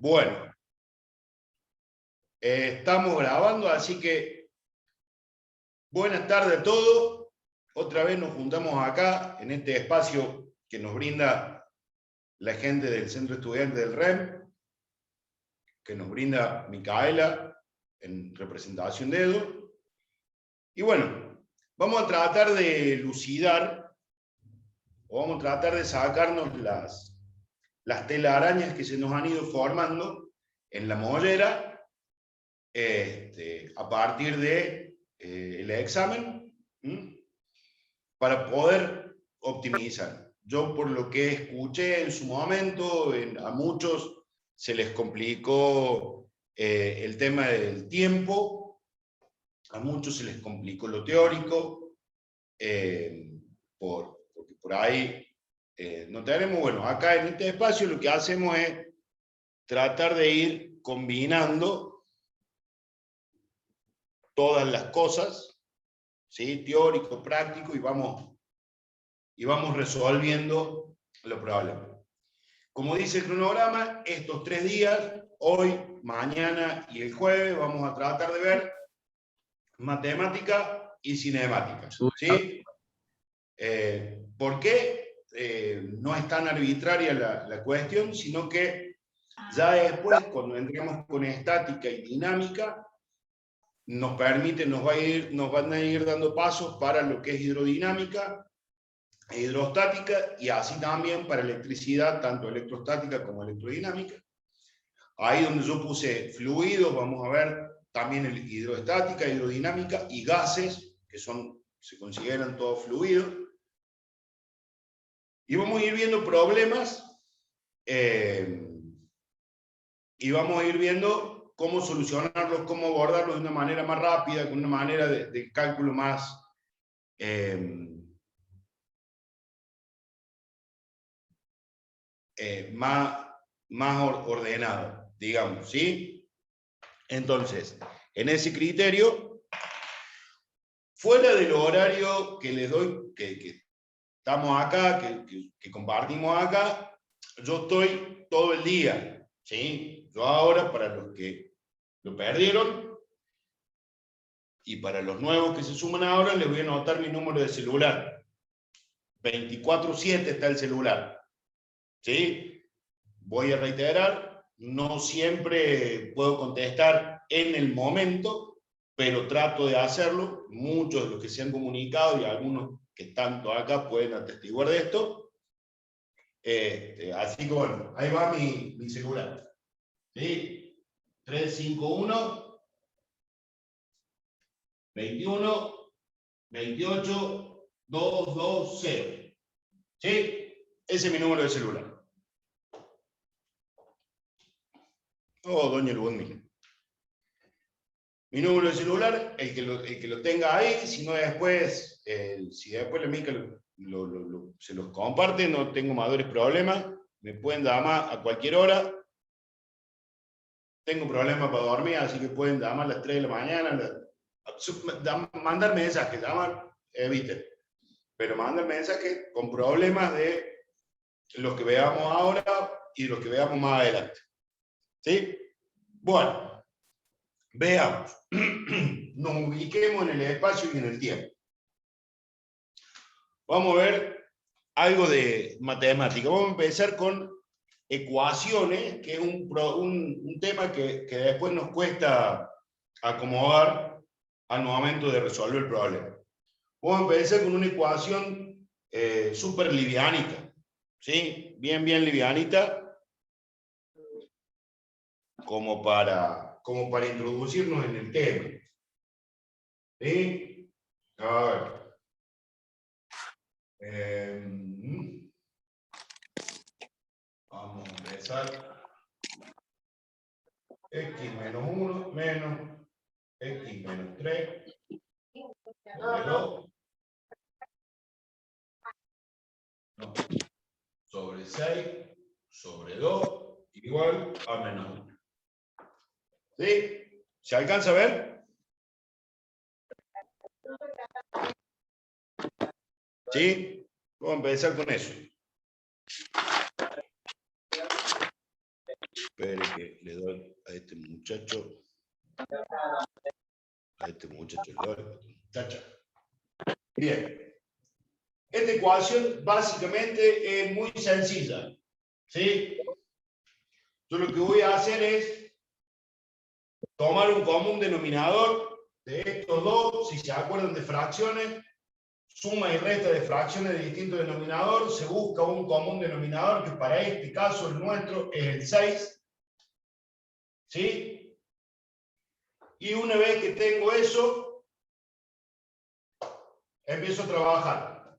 Bueno, estamos grabando, así que buenas tardes a todos. Otra vez nos juntamos acá, en este espacio que nos brinda la gente del Centro Estudiante del REM, que nos brinda Micaela, en representación de Edu. Y bueno, vamos a tratar de elucidar, o vamos a tratar de sacarnos las telarañas que se nos han ido formando en la mollera, a partir de el examen, para poder optimizar. Yo, por lo que escuché en su momento, a muchos se les complicó el tema del tiempo, a muchos se les complicó lo teórico, porque por ahí no tenemos, bueno, acá en este espacio lo que hacemos es tratar de ir combinando todas las cosas, ¿sí? Teórico, práctico, y vamos resolviendo los problemas. Como dice el cronograma, estos 3 días, hoy, mañana y el jueves, vamos a tratar de ver matemática y cinemática, ¿sí? ¿Por qué? No es tan arbitraria la cuestión, sino que ya después, cuando entremos con estática y dinámica, nos van a ir dando pasos para lo que es hidrodinámica e hidrostática, y así también para electricidad, tanto electrostática como electrodinámica. Ahí donde yo puse fluidos, vamos a ver también el hidrostática, hidrodinámica y gases, que se consideran todos fluidos. Y vamos a ir viendo problemas y vamos a ir viendo cómo solucionarlos, cómo abordarlos de una manera más rápida, con una manera de cálculo más ordenado, digamos, ¿sí? Entonces, en ese criterio, fuera del horario que les doy, que estamos acá, que compartimos acá, yo estoy todo el día, ¿sí? Yo ahora, para los que lo perdieron, y para los nuevos que se suman ahora, les voy a anotar mi número de celular. 24/7 está el celular, ¿sí? Voy a reiterar, no siempre puedo contestar en el momento, pero trato de hacerlo. Muchos de los que se han comunicado y algunos que están acá pueden atestiguar de esto. Así que bueno, ahí va mi celular, ¿sí? 351 21 28 220, ¿sí? Ese es mi número de celular. Oh, doña Ludmila. Mi número de celular, el que lo tenga ahí, si no después, si después la Mica se los comparte, no tengo mayores problemas, me pueden llamar a cualquier hora. Tengo problemas para dormir, así que pueden llamar a las 3 de la mañana, mandar mensajes, llamar, eviten, pero mandar mensajes con problemas de los que veamos ahora y los que veamos más adelante, ¿sí? Bueno, veamos. Nos ubiquemos en el espacio y en el tiempo. Vamos a ver algo de matemática. Vamos a empezar con ecuaciones, que es un tema que después nos cuesta acomodar al momento de resolver el problema. Vamos a empezar con una ecuación súper livianita, ¿sí? Bien livianita, como para introducirnos en el tema, ¿sí? A ver. Vamos a empezar. X menos 1 menos X menos 3 sobre 2 sobre 6 sobre 2 igual a menos 1. ¿Sí? ¿Se alcanza a ver? ¿Sí? Vamos a empezar con eso. Espere que le doy a este muchacho. A este muchacho le doy. Muchacha. Bien. Esta ecuación básicamente es muy sencilla. ¿Sí? Yo lo que voy a hacer es tomar un común denominador de estos dos, si se acuerdan de fracciones, suma y resta de fracciones de distinto denominador, se busca un común denominador que para este caso el nuestro es el 6. ¿Sí? Y una vez que tengo eso, empiezo a trabajar.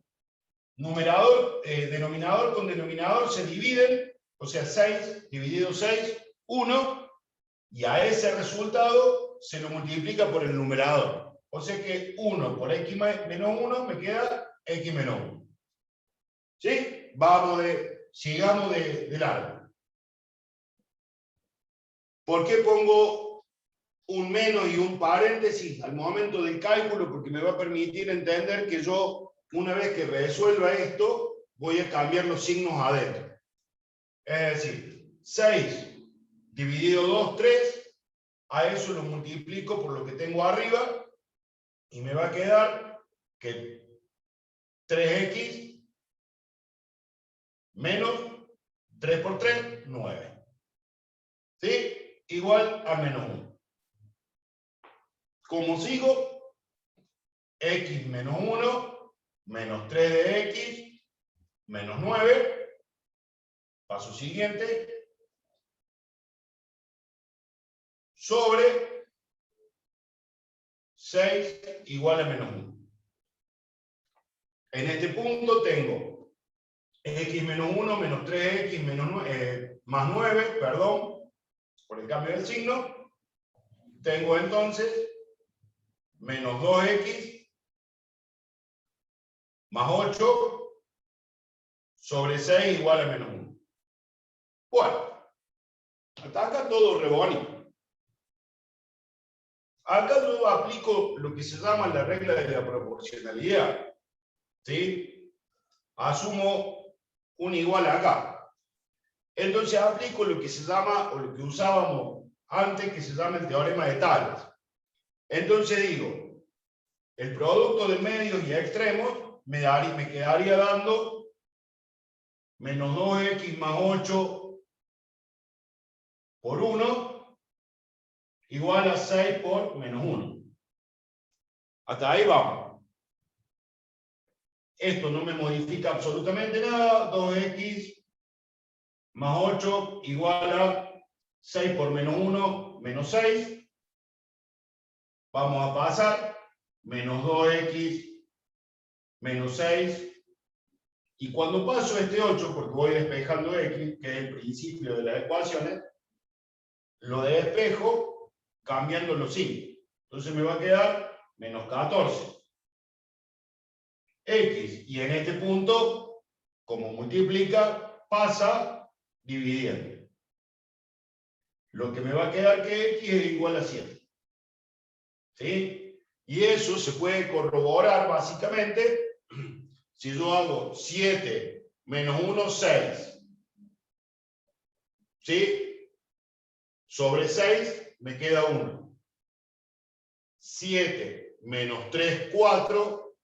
Denominador con denominador se dividen, o sea, 6 dividido 6, 1, y a ese resultado se lo multiplica por el numerador. O sea que 1 por x menos 1 me queda x menos 1. ¿Sí? Sigamos de largo. ¿Por qué pongo un menos y un paréntesis al momento del cálculo? Porque me va a permitir entender que yo, una vez que resuelva esto, voy a cambiar los signos adentro. Es decir, 6 dividido 2, 3, a eso lo multiplico por lo que tengo arriba, y me va a quedar que 3x menos 3 por 3, 9. ¿Sí? Igual a menos 1. Como sigo, x menos 1, menos 3 de x, menos 9. Paso siguiente. Sobre 6 igual a menos 1. En este punto tengo x menos 1, menos 3x más 9, perdón, por el cambio del signo. Tengo entonces menos 2x más 8 sobre 6 igual a menos 1. Bueno, hasta acá todo re bonito. Acá yo aplico lo que se llama la regla de la proporcionalidad. ¿Sí? Asumo un igual acá. Entonces aplico lo que se llama, o lo que usábamos antes, que se llama el teorema de Tales. Entonces digo, el producto de medios y extremos me quedaría dando menos 2x más 8 por 1 igual a 6 por menos 1. Hasta ahí vamos. Esto no me modifica absolutamente nada. 2x más 8 igual a 6 por menos 1, menos 6. Vamos a pasar. Menos 2x menos 6. Y cuando paso este 8, porque voy despejando x, que es el principio de las ecuaciones, lo despejo cambiando los signos. Entonces me va a quedar menos 14. X, y en este punto, como multiplica, pasa dividiendo. Lo que me va a quedar que x es igual a 7. ¿Sí? Y eso se puede corroborar básicamente si yo hago 7 menos 1, 6. ¿Sí? Sobre 6 me queda 1. 7 menos 3, 4.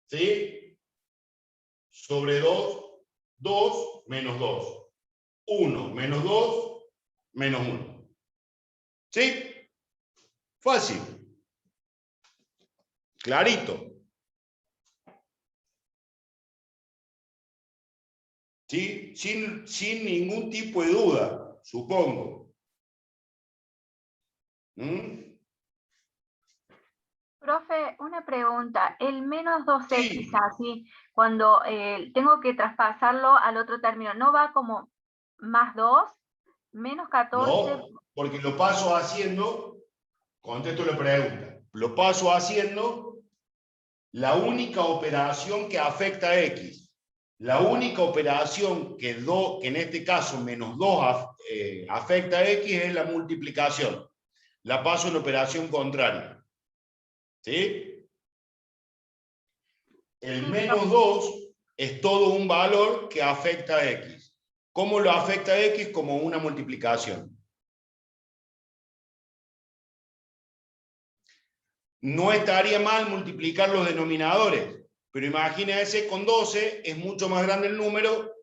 ¿Sí? Sobre 2, 2 menos 2. 1 menos 2 menos 1. ¿Sí? Fácil. Clarito. ¿Sí? Sin ningún tipo de duda, supongo. Profe, una pregunta. El menos 2x, Sí. así, cuando tengo que traspasarlo al otro término, ¿no va como más 2, menos 14? No, porque lo paso haciendo, contesto la pregunta, lo paso haciendo la única operación que afecta a x. La única operación que en este caso menos 2 afecta a x es la multiplicación. La paso en operación contraria. ¿Sí? El menos 2 es todo un valor que afecta a x. ¿Cómo lo afecta X? Como una multiplicación. No estaría mal multiplicar los denominadores, pero imagínense, con 12 es mucho más grande el número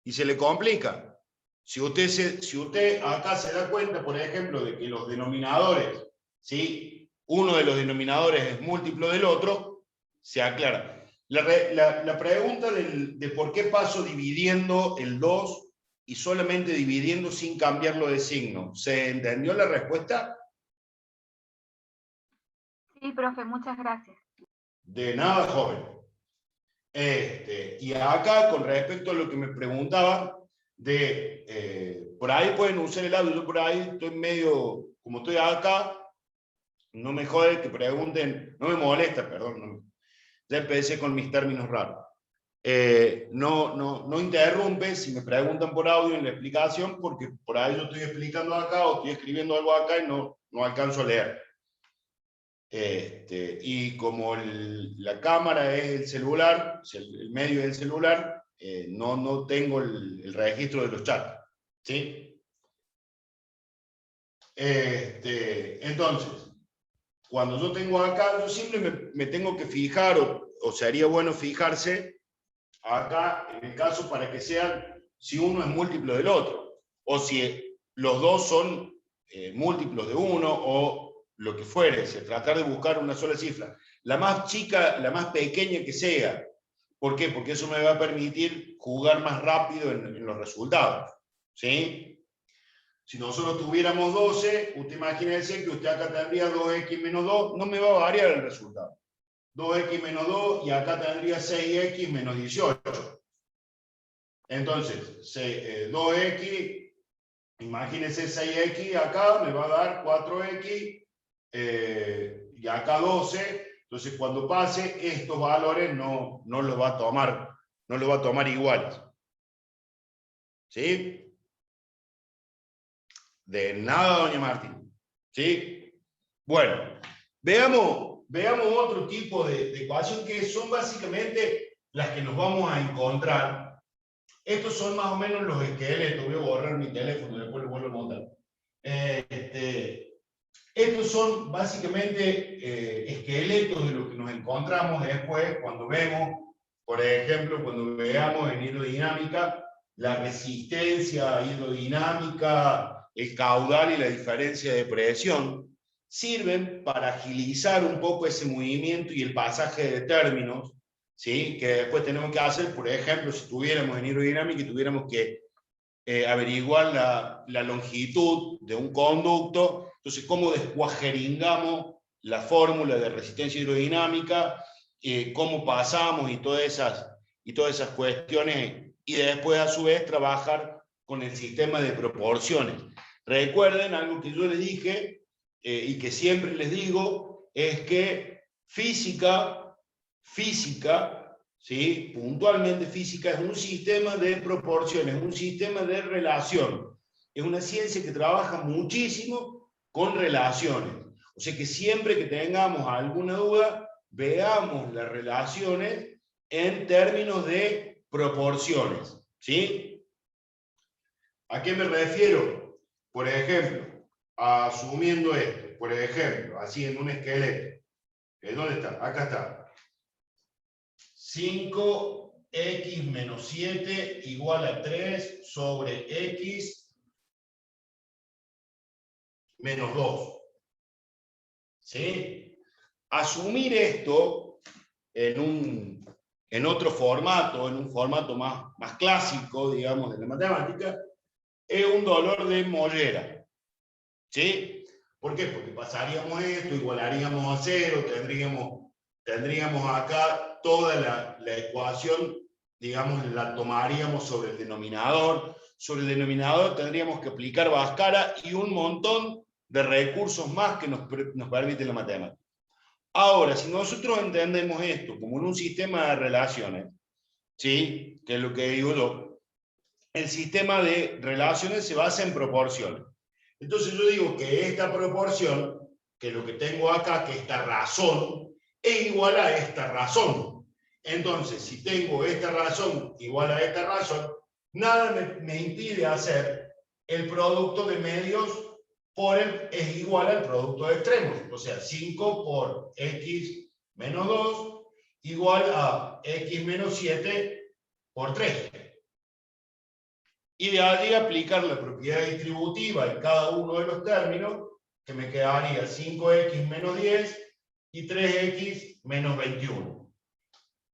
y se le complica. Si usted acá se da cuenta, por ejemplo, de que los denominadores, ¿sí? Uno de los denominadores es múltiplo del otro, se aclara. La pregunta de por qué paso dividiendo el 2 y solamente dividiendo sin cambiarlo de signo, ¿se entendió la respuesta? Sí, profe, muchas gracias. De nada, joven. Y acá, con respecto a lo que me preguntaba, por ahí pueden usar el audio, yo por ahí estoy medio, como estoy acá, no me jode que pregunten, no me molesta, perdón, no, ya empecé con mis términos raros. No interrumpe si me preguntan por audio en la explicación, porque por ahí yo estoy explicando acá o estoy escribiendo algo acá y no alcanzo a leer. Y como la cámara es el celular, el medio es el celular, no tengo el registro de los chats, ¿sí? Entonces, cuando yo tengo acá, yo siempre me tengo que fijar, o sería bueno fijarse acá, en el caso para que sean, si uno es múltiplo del otro, o si los dos son múltiplos de uno, o lo que fuere, tratar de buscar una sola cifra, la más chica, la más pequeña que sea. ¿Por qué? Porque eso me va a permitir jugar más rápido en los resultados, ¿sí? Si nosotros tuviéramos 12, usted imagínese que usted acá tendría 2x menos 2, no me va a variar el resultado. 2x menos 2 y acá tendría 6x menos 18. Entonces, 2x, imagínense 6x acá, me va a dar 4x, y acá 12, entonces cuando pase estos valores no los va a tomar iguales. ¿Sí? De nada, doña Martín. ¿Sí? Bueno, veamos otro tipo de ecuación que son básicamente las que nos vamos a encontrar. Estos son más o menos los esqueletos. Voy a borrar mi teléfono, después lo vuelvo a montar. Estos son básicamente esqueletos de lo que nos encontramos después cuando vemos, por ejemplo, cuando veamos en hidrodinámica, la resistencia hidrodinámica, el caudal y la diferencia de presión, sirven para agilizar un poco ese movimiento y el pasaje de términos, ¿sí? Que después tenemos que hacer, por ejemplo, si estuviéramos en hidrodinámica y tuviéramos que averiguar la longitud de un conducto, entonces cómo descuajeringamos la fórmula de resistencia hidrodinámica, cómo pasamos y todas esas cuestiones, y después a su vez trabajar con el sistema de proporciones. Recuerden algo que yo les dije y que siempre les digo, es que física, ¿sí? Puntualmente física es un sistema de proporciones, un sistema de relación. Es una ciencia que trabaja muchísimo con relaciones. O sea que siempre que tengamos alguna duda, veamos las relaciones en términos de proporciones. ¿Sí? ¿A qué me refiero? Por ejemplo, asumiendo esto, por ejemplo, así en un esqueleto. ¿Dónde está? Acá está. 5x menos 7 igual a 3 sobre x menos 2. ¿Sí? Asumir esto en otro formato, en un formato más clásico, digamos, de la matemática, es un dolor de mollera. ¿Sí? ¿Por qué? Porque pasaríamos esto, igualaríamos a 0, tendríamos acá toda la ecuación, digamos, la tomaríamos sobre el denominador. Sobre el denominador tendríamos que aplicar Bhaskara y un montón de recursos más que nos permite la matemática. Ahora, si nosotros entendemos esto como en un sistema de relaciones, ¿sí? Que es lo que digo yo, el sistema de relaciones se basa en proporciones. Entonces yo digo que esta proporción, que lo que tengo acá, que esta razón, es igual a esta razón. Entonces, si tengo esta razón igual a esta razón, nada me impide hacer el producto de medios es igual al producto de extremos. O sea, 5 por x menos 2 igual a x menos 7 por 3. Y de allí aplicar la propiedad distributiva en cada uno de los términos, que me quedaría 5x menos 10 y 3x menos 21.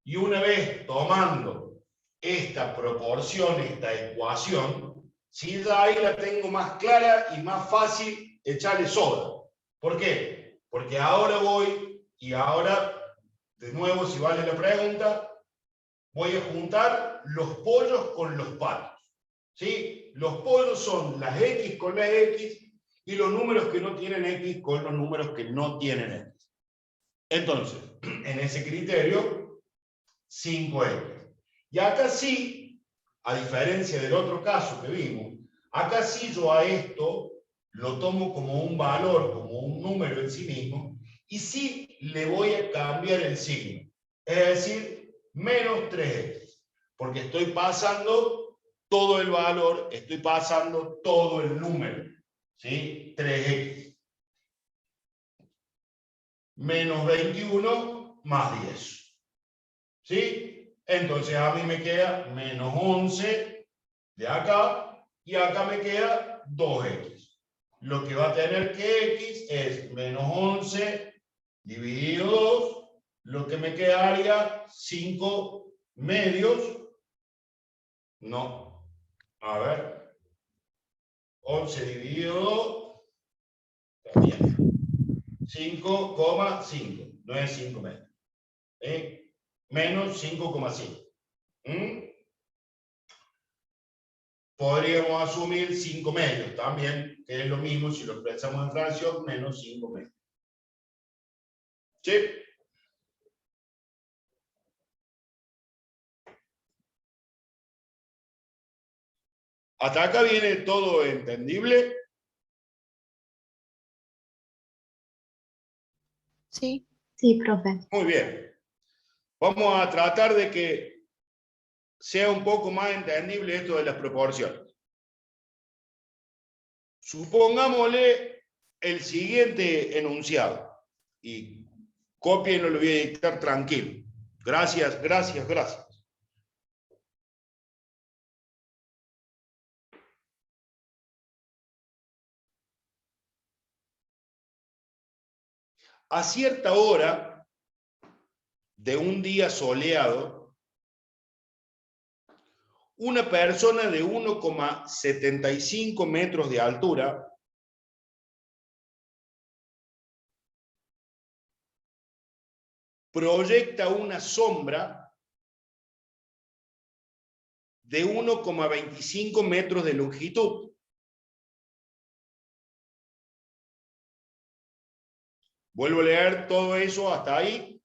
Y una vez tomando esta proporción, esta ecuación, si ya ahí la tengo más clara y más fácil echarle soda. ¿Por qué? Porque ahora voy, y ahora, de nuevo, si vale la pregunta, voy a juntar los pollos con los patos. ¿Sí? Los pollos son las X con las X y los números que no tienen X con los números que no tienen X. Entonces, en ese criterio, 5X. Y acá sí, a diferencia del otro caso que vimos, acá sí yo a esto lo tomo como un valor, como un número en sí mismo, y sí le voy a cambiar el signo. Es decir, menos 3X. Porque estoy pasando todo el valor, estoy pasando todo el número. ¿Sí? 3X. Menos 21 más 10. ¿Sí? Entonces a mí me queda menos 11 de acá y acá me queda 2x. Lo que va a tener que x es menos 11 dividido 2, lo que me quedaría 5 medios. No, a ver, 11 dividido 2, también 5,5, no es 5 medios. Menos 5,5. Podríamos asumir 5 medios también, que es lo mismo si lo expresamos en fracción, menos 5 medios. ¿Sí? ¿Hasta acá viene todo entendible? Sí. Sí, profe. Muy bien. Vamos a tratar de que sea un poco más entendible esto de las proporciones. Supongámosle el siguiente enunciado. Y copien, lo voy a dictar tranquilo. Gracias, gracias, gracias. A cierta hora de un día soleado, una persona de 1,75 metros de altura proyecta una sombra de 1,25 metros de longitud. Vuelvo a leer todo eso hasta ahí.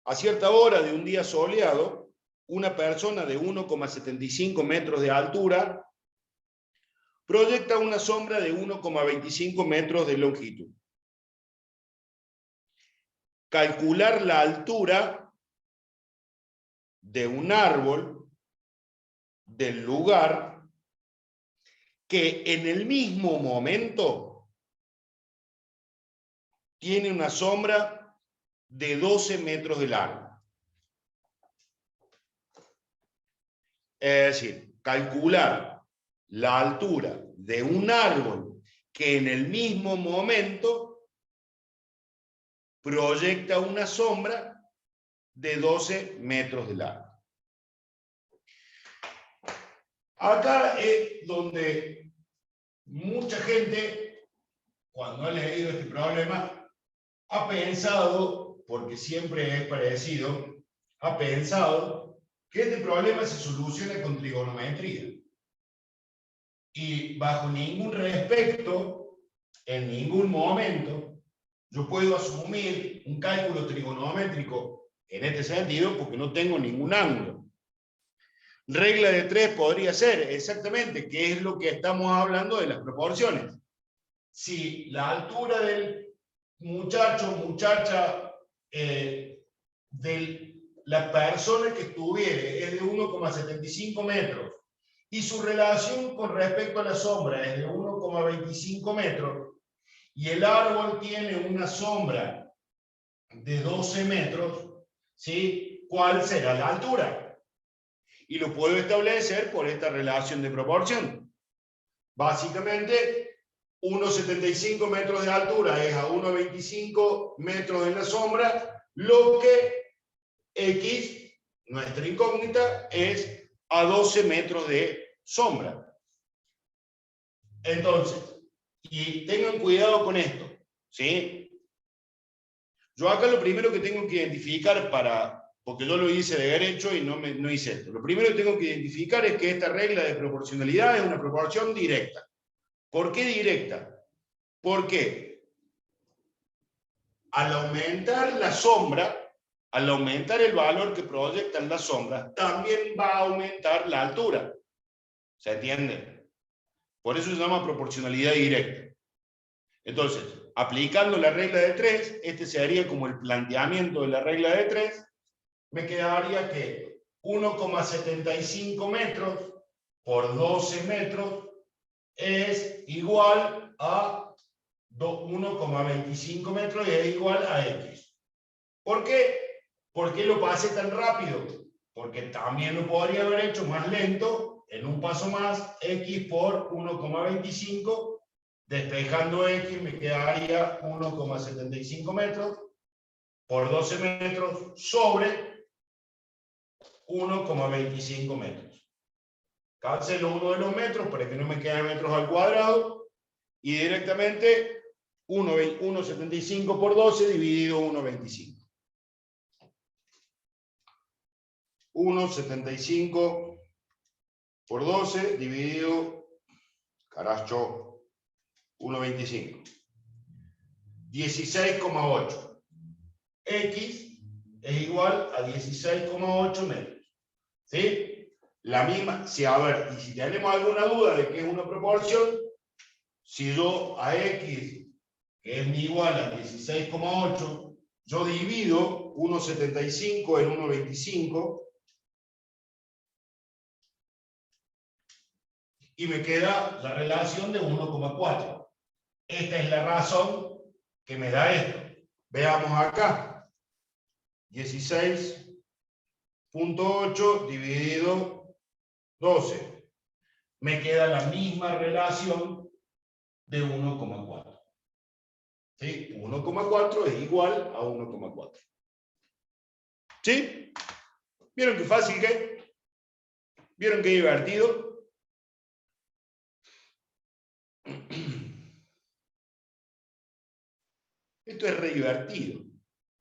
A cierta hora de un día soleado, una persona de 1,75 metros de altura proyecta una sombra de 1,25 metros de longitud. Calcular la altura de un árbol del lugar que en el mismo momento tiene una sombra de 12 metros de largo. Es decir, calcular la altura de un árbol que en el mismo momento proyecta una sombra de 12 metros de largo. Acá es donde mucha gente, cuando ha leído este problema, ha pensado, porque siempre es parecido, ha pensado que este problema se soluciona con trigonometría. Y bajo ningún respecto, en ningún momento, yo puedo asumir un cálculo trigonométrico en este sentido porque no tengo ningún ángulo. Regla de 3 podría ser exactamente, que es lo que estamos hablando de las proporciones. Si la altura del muchacho, muchacha, de la persona que estuviere es de 1,75 metros y su relación con respecto a la sombra es de 1,25 metros y el árbol tiene una sombra de 12 metros, ¿sí? ¿Cuál será la altura? Y lo puedo establecer por esta relación de proporción. Básicamente, 1,75 metros de altura es a 1,25 metros en la sombra, lo que X, nuestra incógnita, es a 12 metros de sombra. Entonces, y tengan cuidado con esto, ¿sí? Yo acá lo primero que tengo que identificar porque yo lo hice de derecho y no hice esto. Lo primero que tengo que identificar es que esta regla de proporcionalidad es una proporción directa. ¿Por qué directa? Porque al aumentar la sombra, al aumentar el valor que proyectan las sombras, también va a aumentar la altura. ¿Se entiende? Por eso se llama proporcionalidad directa. Entonces, aplicando la regla de 3, este sería como el planteamiento de la regla de 3, me quedaría que 1,75 metros por 12 metros es igual a 1,25 metros y es igual a X. ¿Por qué? ¿Por qué lo pasé tan rápido? Porque también lo podría haber hecho más lento, en un paso más, X por 1,25, despejando X me quedaría 1,75 metros por 12 metros sobre 1,25 metros. Cancelo uno de los metros para que no me queden metros al cuadrado y directamente 1,75 por 12 dividido 1,25. 1,75 por 12 dividido, carajo, 1,25. 16,8. X es igual a 16,8 metros. ¿Sí? La misma, a ver, y si tenemos alguna duda de que es una proporción, si yo a X, que es mi igual a 16,8, yo divido 1,75 en 1,25, y me queda la relación de 1,4. Esta es la razón que me da esto. Veamos acá. 16,8 dividido 12. Me queda la misma relación de 1,4. ¿Sí? 1,4 es igual a 1,4. ¿Sí? ¿Vieron qué fácil que es? ¿Vieron qué divertido? Esto es re divertido.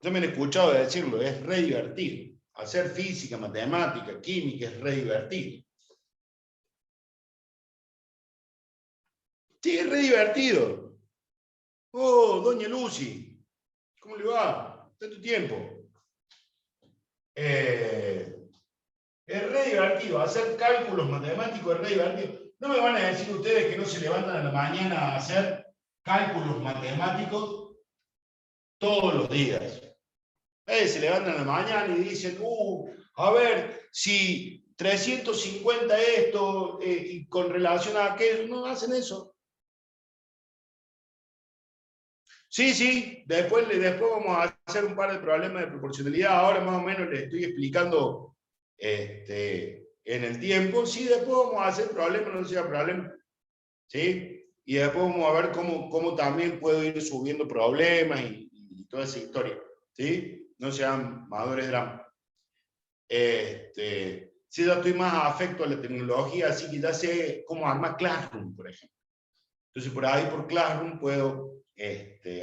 Yo me han escuchado decirlo, es re divertido. Hacer física, matemática, química es re divertido. Sí, es re divertido. Oh, doña Lucy, ¿cómo le va? ¿Tanto tiempo? Es re divertido. Hacer cálculos matemáticos es re divertido. No me van a decir ustedes que no se levantan a la mañana a hacer cálculos matemáticos todos los días. Se levantan a la mañana y dicen, a ver, si 350 esto y con relación a aquello, no hacen eso. Sí, después vamos a hacer un par de problemas de proporcionalidad. Ahora más o menos les estoy explicando en el tiempo. Sí, después vamos a hacer problemas, no sea problema. ¿Sí? Y después vamos a ver cómo también puedo ir subiendo problemas y toda esa historia. ¿Sí? No sean madures drama. Sí, ya estoy más afecto a la tecnología, así que ya sé cómo armar Classroom, por ejemplo. Entonces, por ahí, por Classroom, puedo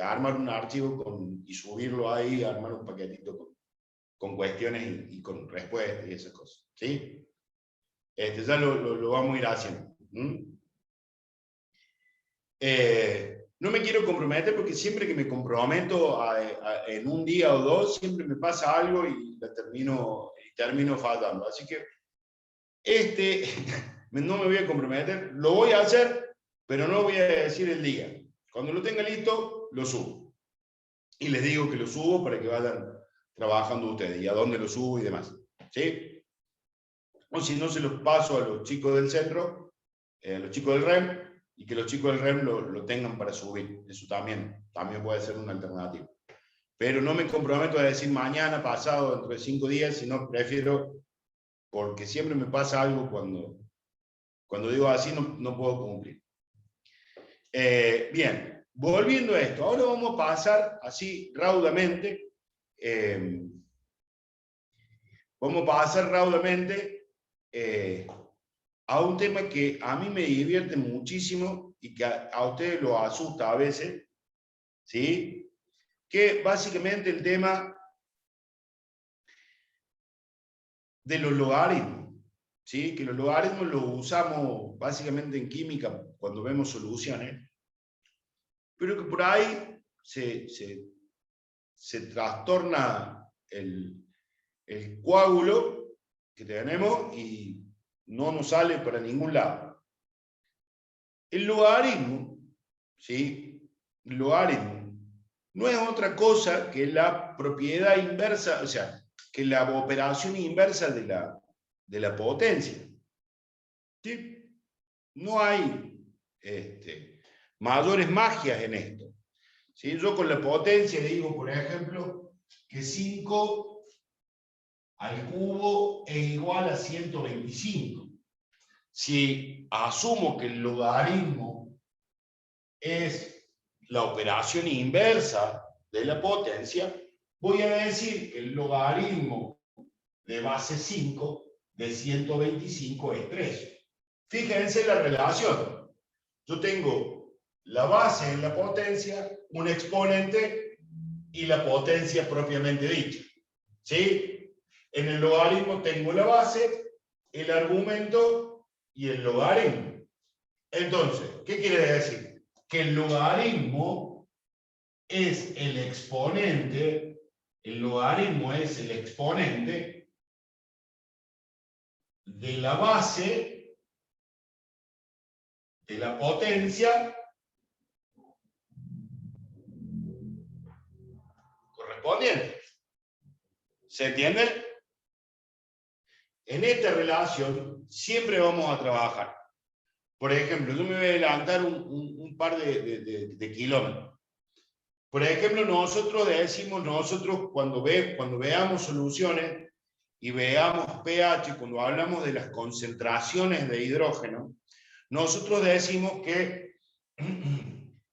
armar un archivo y subirlo ahí, armar un paquetito con cuestiones y con respuestas y esas cosas. ¿Sí? Ya lo vamos a ir haciendo. No me quiero comprometer porque siempre que me comprometo en un día o dos, siempre me pasa algo y termino fallando. Así que no me voy a comprometer, lo voy a hacer, pero no voy a decir el día. Cuando lo tenga listo, lo subo. Y les digo que lo subo para que vayan trabajando ustedes y a dónde lo subo y demás. ¿Sí? O si no, se los paso a los chicos del centro, a los chicos del REM, y que los chicos del REM lo tengan para subir. Eso también puede ser una alternativa. Pero no me comprometo a decir mañana, pasado, dentro de 5 días, sino prefiero, porque siempre me pasa algo cuando digo así, no puedo cumplir. Bien, volviendo a esto, ahora vamos a pasar así raudamente, a un tema que a mí me divierte muchísimo y que a ustedes lo asusta a veces, ¿sí? Que básicamente el tema de los logaritmos, ¿sí? Que los logaritmos los usamos básicamente en química cuando vemos soluciones, pero que por ahí se trastorna el coágulo que tenemos y no nos sale para ningún lado. El logaritmo, ¿sí? El logaritmo no es otra cosa que la propiedad inversa, o sea, que la operación inversa de la potencia. ¿Sí? No hay mayores magias en esto. ¿Sí? Yo con la potencia digo, por ejemplo, que 5 al cubo es igual a 125. Si asumo que el logaritmo es la operación inversa de la potencia, voy a decir que el logaritmo de base 5 de 125 es 3. Fíjense la relación. Yo tengo la base en la potencia, un exponente y la potencia propiamente dicha. ¿Sí? En el logaritmo tengo la base, el argumento y el logaritmo. Entonces, ¿qué quiere decir? Que el logaritmo es el exponente, de la base de la potencia correspondiente. ¿Se entiende? En esta relación siempre vamos a trabajar. Por ejemplo, yo me voy a adelantar un par de kilómetros. Por ejemplo, nosotros cuando veamos soluciones y veamos pH, cuando hablamos de las concentraciones de hidrógeno, nosotros decimos que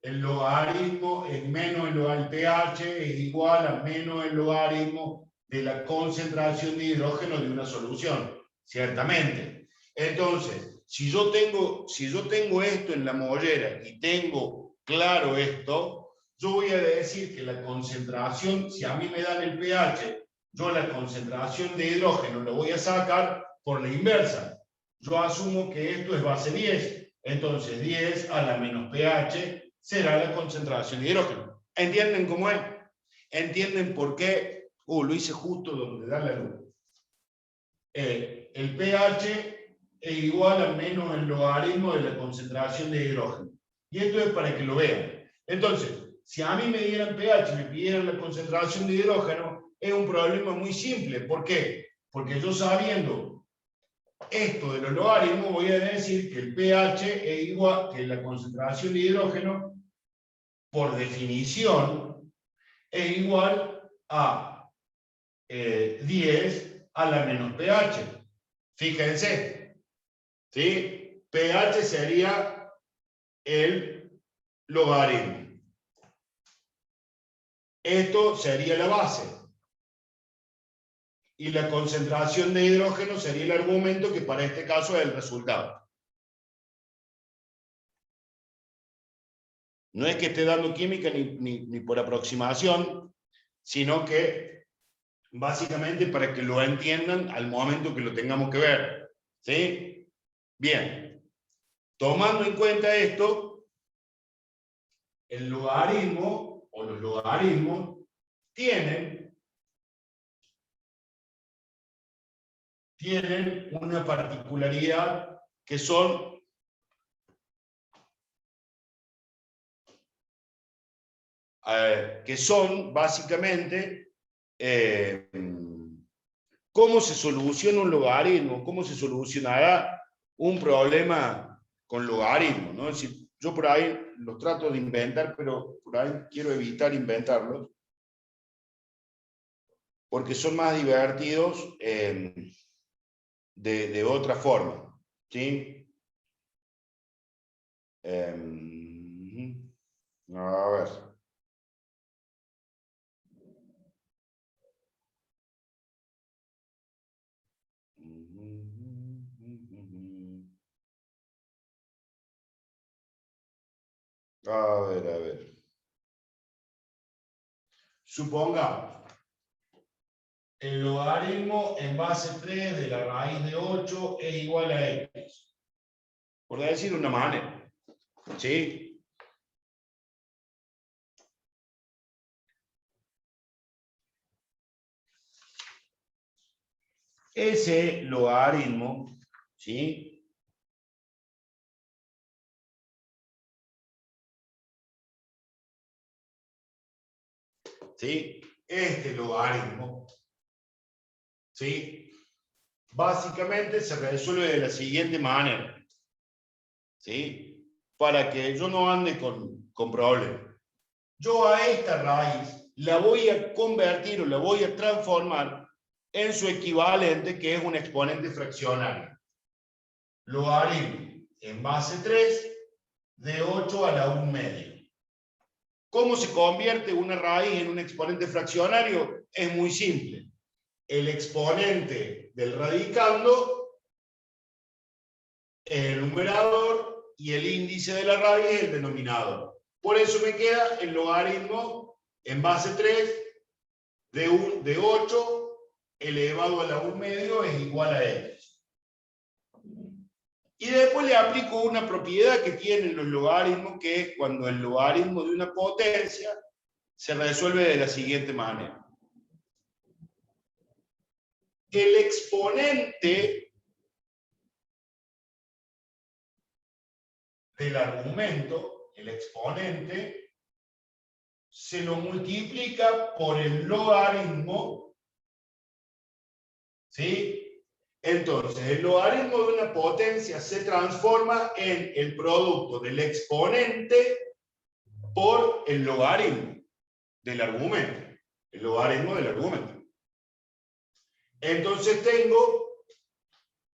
el logaritmo es menos el pH es igual a menos el logaritmo de la concentración de hidrógeno de una solución, ciertamente. Entonces, si yo tengo esto en la mollera y tengo claro esto, yo voy a decir que la concentración, si a mí me dan el pH, yo la concentración de hidrógeno lo voy a sacar por la inversa. Yo asumo que esto es base 10, entonces 10 a la menos pH será la concentración de hidrógeno. ¿Entienden cómo es? ¿Entienden por qué? Lo hice justo donde da la luz. El pH es igual a menos el logaritmo de la concentración de hidrógeno. Y esto es para que lo vean. Entonces, si a mí me dieran pH y me pidieran la concentración de hidrógeno, es un problema muy simple. ¿Por qué? Porque yo sabiendo esto de los logaritmos, voy a decir que el pH es igual que la concentración de hidrógeno, por definición, es igual a 10 a la menos pH. Fíjense, ¿sí? pH sería el logaritmo. Esto sería la base. Y la concentración de hidrógeno sería el argumento, que para este caso es el resultado. No es que esté dando química ni por aproximación, sino que básicamente para que lo entiendan al momento que lo tengamos que ver. ¿Sí? Bien. Tomando en cuenta esto, el logaritmo o los logaritmos tienen una particularidad que son básicamente cómo se soluciona un logaritmo, cómo se solucionará un problema con logaritmos, ¿no? Es decir, yo por ahí los trato de inventar, pero por ahí quiero evitar inventarlos, porque son más divertidos de otra forma, ¿sí? A ver. A ver, a ver. Supongamos, el logaritmo en base 3 de la raíz de 8 es igual a x. Por decir una manera, ¿sí? Ese logaritmo, ¿sí? ¿Sí? Este logaritmo, ¿sí? Básicamente se resuelve de la siguiente manera, ¿sí? Para que yo no ande con problemas. Yo a esta raíz la voy a convertir o la voy a transformar en su equivalente, que es un exponente fraccionario. Logaritmo en base 3 de 8 a la 1 media. ¿Cómo se convierte una raíz en un exponente fraccionario? Es muy simple. El exponente del radicando es el numerador y el índice de la raíz es el denominador. Por eso me queda el logaritmo en base 3 de 8 elevado a la 1 medio es igual a x. Y después le aplico una propiedad que tienen los logaritmos, que es cuando el logaritmo de una potencia se resuelve de la siguiente manera. El exponente del argumento, el exponente, se lo multiplica por el logaritmo, ¿sí? Entonces, el logaritmo de una potencia se transforma en el producto del exponente por el logaritmo del argumento. El logaritmo del argumento. Entonces tengo,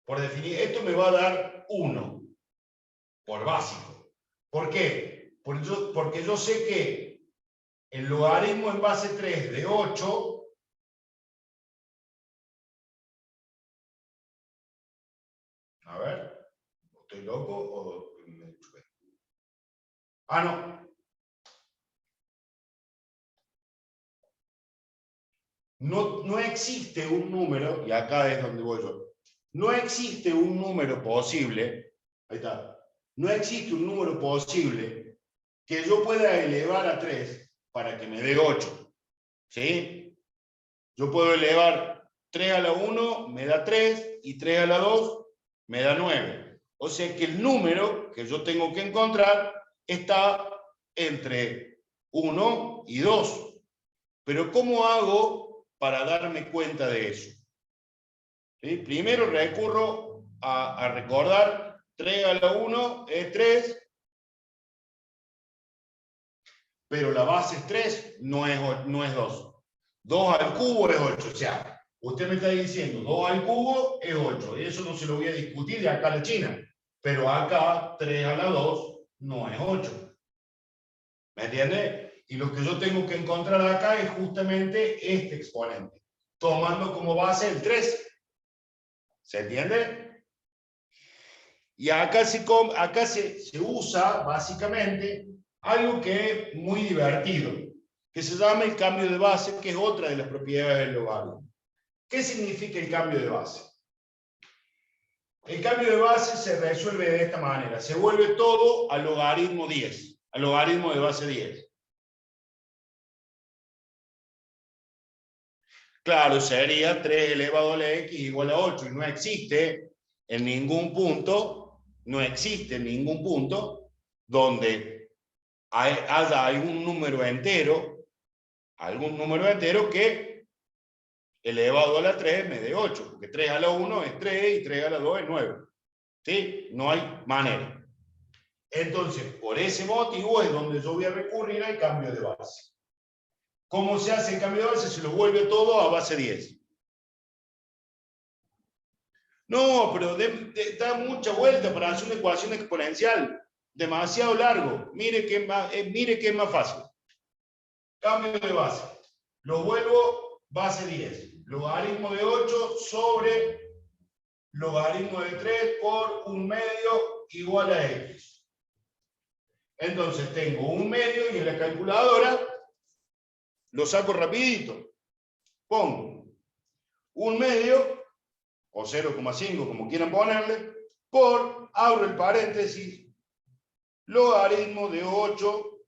por definir, esto me va a dar 1 por básico. ¿Por qué? Porque yo sé que el logaritmo en base 3 de 8 a ver, ¿estoy loco o me chupé? Ah, no. No existe un número, y acá es donde voy yo, no existe un número posible, ahí está, no existe un número posible que yo pueda elevar a 3 para que me dé 8, ¿sí? Yo puedo elevar 3 a la 1, me da 3, y 3 a la 2, me da 9. O sea que el número que yo tengo que encontrar está entre 1 y 2. Pero ¿cómo hago para darme cuenta de eso? ¿Sí? Primero recurro a recordar 3 a la 1 es 3, pero la base es 3, no es 2. 2 al cubo es 8. O sea, usted me está diciendo 2 al cubo es 8. Eso no se lo voy a discutir de acá a la China. Pero acá 3 a la 2 no es 8. ¿Me entiende? Y lo que yo tengo que encontrar acá es justamente este exponente, tomando como base el 3. ¿Se entiende? Y acá se usa básicamente algo que es muy divertido, que se llama el cambio de base, que es otra de las propiedades del logaritmo. ¿Qué significa el cambio de base? El cambio de base se resuelve de esta manera. Se vuelve todo al logaritmo 10, al logaritmo de base 10. Claro, sería 3 elevado a la x igual a 8, y no existe en ningún punto, donde haya algún número entero que elevado a la 3 me dé 8, porque 3 a la 1 es 3 y 3 a la 2 es 9. ¿Sí? No hay manera. Entonces, por ese motivo es donde yo voy a recurrir al cambio de base. ¿Cómo se hace el cambio de base? Se lo vuelve todo a base 10. No, pero da mucha vuelta para hacer una ecuación exponencial. Demasiado largo. Mire que es más fácil. Cambio de base. Lo vuelvo base 10. Logaritmo de 8 sobre logaritmo de 3 por 1/2 igual a X. Entonces tengo 1/2 y en la calculadora lo saco rapidito. Pongo 1/2 o 0,5, como quieran ponerle, por, abro el paréntesis, logaritmo de 8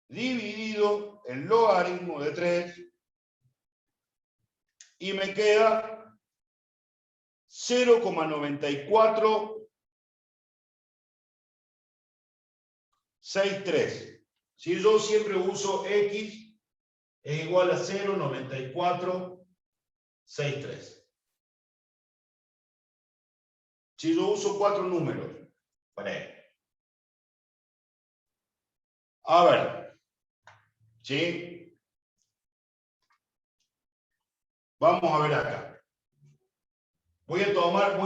dividido el logaritmo de 3 y me queda 0,9463. Si yo siempre uso X, es igual a 0,9463. Si yo uso 4 números, a ver, ¿sí? Vamos a ver acá. Voy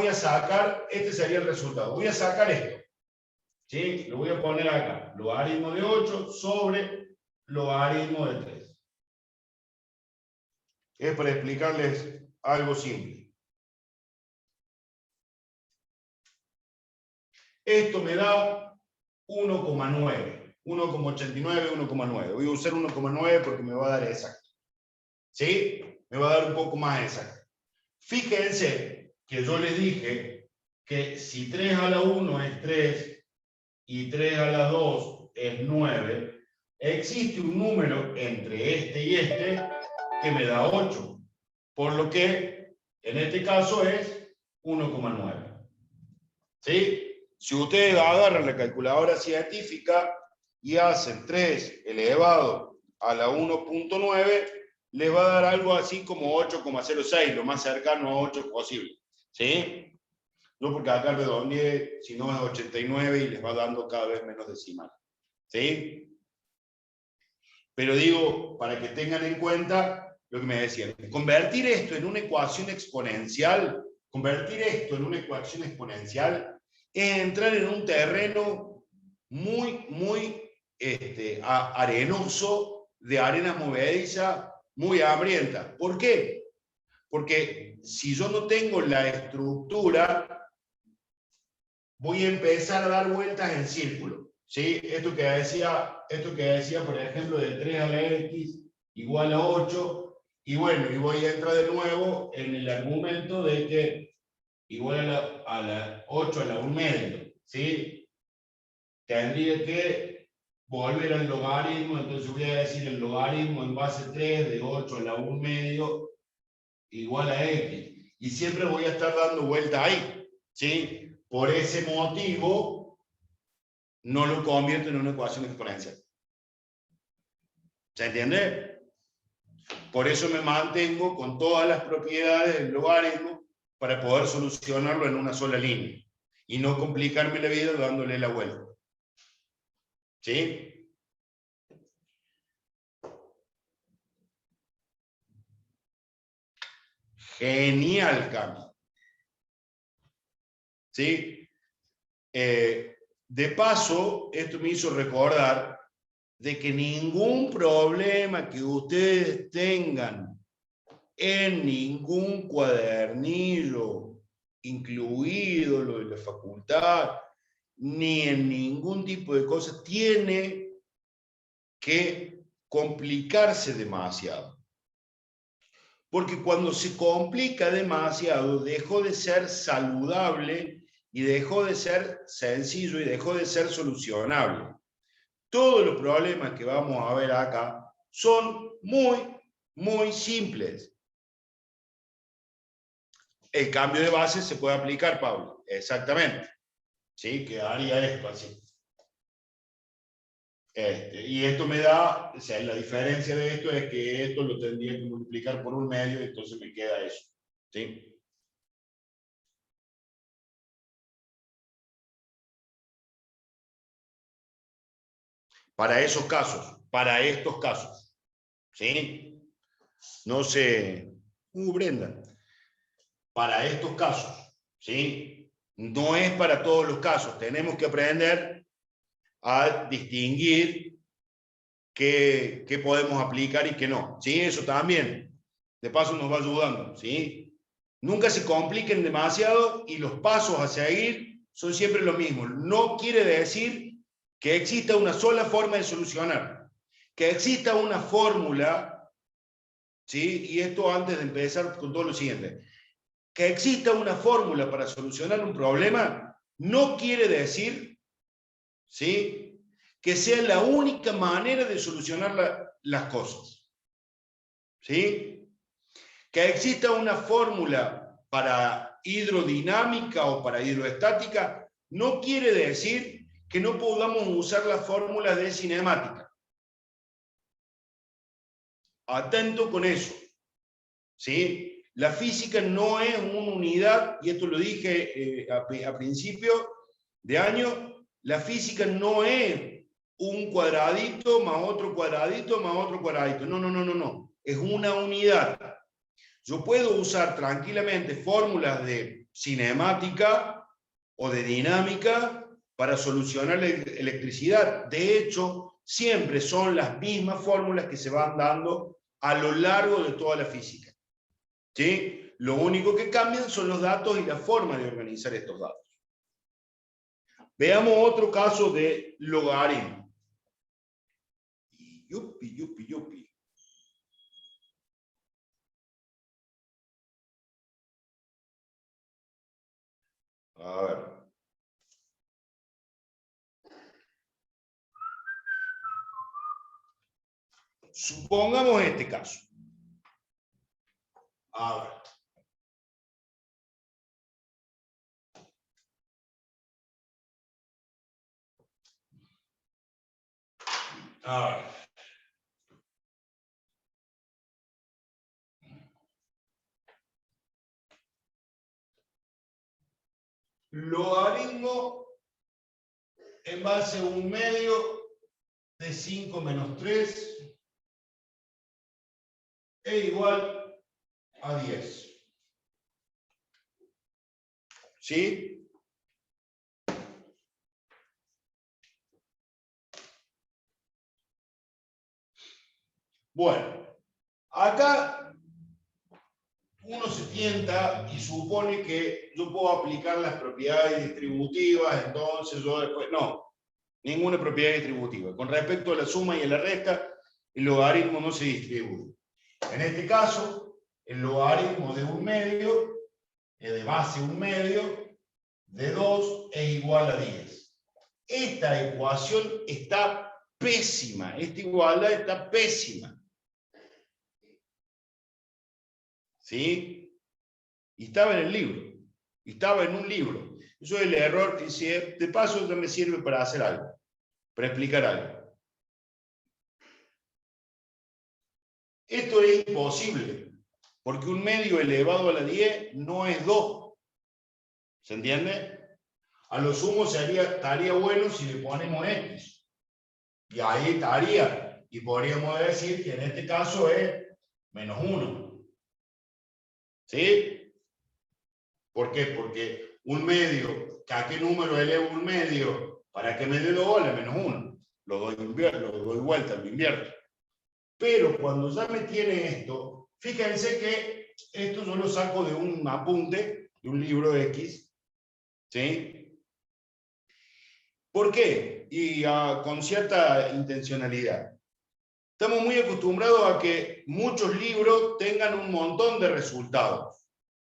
a sacar, este sería el resultado. Voy a sacar esto. ¿Sí? Lo voy a poner acá. Logaritmo de 8 sobre logaritmo de 3. Es para explicarles algo simple. Esto me da 1,9. 1,89, 1,9. Voy a usar 1,9 porque me va a dar exacto. ¿Sí? Me va a dar un poco más exacto. Fíjense que yo les dije que si 3 a la 1 es 3 y 3 a la 2 es 9, existe un número entre este y este que me da 8. Por lo que en este caso es 1,9. ¿Sí? Si ustedes agarran la calculadora científica y hacen 3 elevado a la 1,9, les va a dar algo así como 8,06, lo más cercano a 8 posible. ¿Sí? No, porque acá redondeé, si no es 89 y les va dando cada vez menos decimal. ¿Sí? Pero digo, para que tengan en cuenta lo que me decían, convertir esto en una ecuación exponencial, es entrar en un terreno muy arenoso, de arena movediza, muy hambrienta. ¿Por qué? Porque si yo no tengo la estructura, voy a empezar a dar vueltas en círculo. ¿Sí? Esto que decía, por ejemplo, de 3 a la X igual a 8, y bueno, y voy a entrar de nuevo en el argumento de que igual a la 8 a la 1/2, ¿sí? Tendría que volver al logaritmo, entonces voy a decir el logaritmo en base 3 de 8 a la 1/2 igual a X. Y siempre voy a estar dando vuelta ahí, ¿sí? Por ese motivo, no lo convierto en una ecuación exponencial. ¿Se entiende? Por eso me mantengo con todas las propiedades del logaritmo para poder solucionarlo en una sola línea y no complicarme la vida dándole la vuelta. ¿Sí? Genial cambio. ¿Sí? De paso, esto me hizo recordar de que ningún problema que ustedes tengan en ningún cuadernillo, incluido lo de la facultad, ni en ningún tipo de cosa, tiene que complicarse demasiado. Porque cuando se complica demasiado, dejó de ser saludable y dejó de ser sencillo y dejó de ser solucionable. Todos los problemas que vamos a ver acá son muy simples. El cambio de base se puede aplicar, Pablo. Exactamente. ¿Sí? Quedaría esto así. Y esto me da, o sea, la diferencia de esto es que esto lo tendría que multiplicar por 1/2 y entonces me queda eso. ¿Sí? Para esos casos, para estos casos. ¿Sí? No sé. Brenda. Para estos casos. ¿Sí? No es para todos los casos. Tenemos que aprender a distinguir qué podemos aplicar y qué no. ¿Sí? Eso también. De paso nos va ayudando. ¿Sí? Nunca se compliquen demasiado y los pasos a seguir son siempre los mismos. No quiere decir que exista una sola forma de solucionar, que exista una fórmula, ¿sí? Y esto antes de empezar con todo lo siguiente, que exista una fórmula para solucionar un problema no quiere decir, ¿sí?, que sea la única manera de solucionar las cosas, ¿sí? Que exista una fórmula para hidrodinámica o para hidroestática no quiere decir que no podamos usar las fórmulas de cinemática. Atento con eso, ¿sí? La física no es una unidad, y esto lo dije a principio de año, la física no es un cuadradito más otro cuadradito más otro cuadradito. No, no, no, no, no. Es una unidad. Yo puedo usar tranquilamente fórmulas de cinemática o de dinámica para solucionar la electricidad. De hecho, siempre son las mismas fórmulas que se van dando a lo largo de toda la física. ¿Sí? Lo único que cambian son los datos y la forma de organizar estos datos. Veamos otro caso de logaritmo. Yupi, yupi, yupi. A ver. Supongamos este caso. A ver. A ver. Logaritmo en base a 1/2 de 5 menos 3 es igual a 10. ¿Sí? Bueno, acá uno se tienta y supone que yo puedo aplicar las propiedades distributivas, entonces yo después... No, ninguna propiedad distributiva. Con respecto a la suma y a la resta, el logaritmo no se distribuye. En este caso, el logaritmo de 1/2, de base 1/2, de 2 es igual a 10. Esta ecuación está pésima, esta igualdad está pésima. ¿Sí? Y estaba en el libro, y estaba en un libro. Eso es el error, y de paso ya me sirve para hacer algo, para explicar algo. Esto es imposible, porque 1/2 elevado a la 10 no es 2. ¿Se entiende? A lo sumo estaría bueno si le ponemos X. Y ahí estaría. Y podríamos decir que en este caso es menos 1. ¿Sí? ¿Por qué? Porque 1/2, ¿a qué número elevo 1/2? Para que me dé 2 vale menos 1. Lo doy vuelta, lo invierto. Pero cuando ya me tiene esto, fíjense que esto yo lo saco de un apunte, de un libro X, ¿sí? ¿Por qué? Y con cierta intencionalidad. Estamos muy acostumbrados a que muchos libros tengan un montón de resultados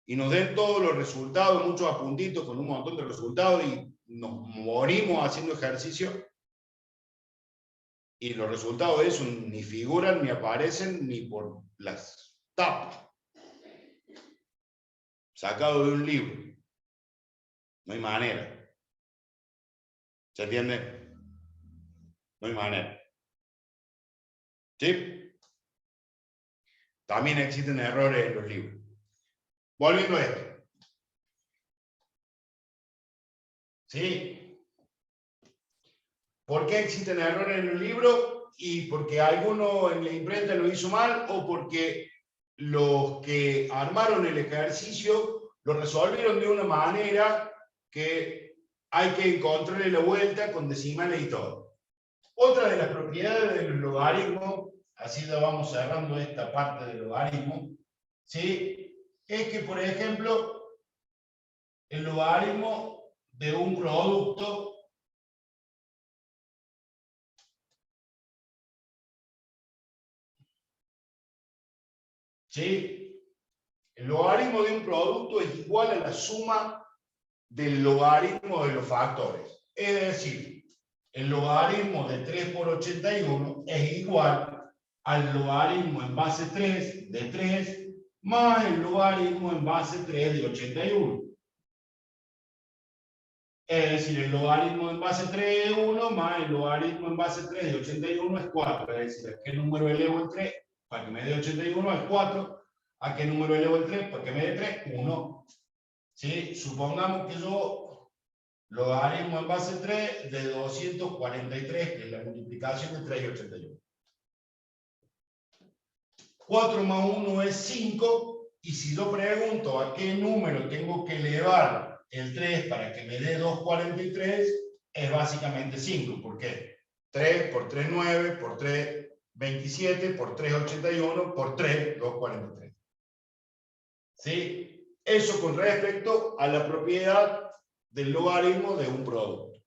y nos den todos los resultados, muchos apuntitos con un montón de resultados y nos morimos haciendo ejercicio y los resultados de eso ni figuran, ni aparecen, ni por las tapas. Sacado de un libro. No hay manera. ¿Se entiende? No hay manera. ¿Sí? También existen errores en los libros. Volviendo a esto. ¿Sí? ¿Por qué existen errores en los libros? Y porque alguno en la imprenta lo hizo mal o porque los que armaron el ejercicio lo resolvieron de una manera que hay que encontrarle la vuelta con decimales y todo. Otra de las propiedades del logaritmo, así ya vamos cerrando esta parte del logaritmo, ¿sí? Es que, por ejemplo, el logaritmo de un producto ¿sí? El logaritmo de un producto es igual a la suma del logaritmo de los factores. Es decir, el logaritmo de 3 por 81 es igual al logaritmo en base 3 de 3 más el logaritmo en base 3 de 81. Es decir, el logaritmo en base 3 de 1 más el logaritmo en base 3 de 81 es 4. Es decir, ¿a qué número elevo el 3? Para que me dé 81 es 4. ¿A qué número elevo el 3? Para que me dé 3, 1. ¿Sí? Supongamos que yo logaritmo en base 3 de 243, que es la multiplicación de 3 y 81. 4 más 1 es 5, y si yo pregunto a qué número tengo que elevar el 3 para que me dé 243, es básicamente 5. ¿Por qué? 3 por 3, 9, por 3, 27, por 3, 81, por 3, 243. ¿Sí? Eso con respecto a la propiedad del logaritmo de un producto.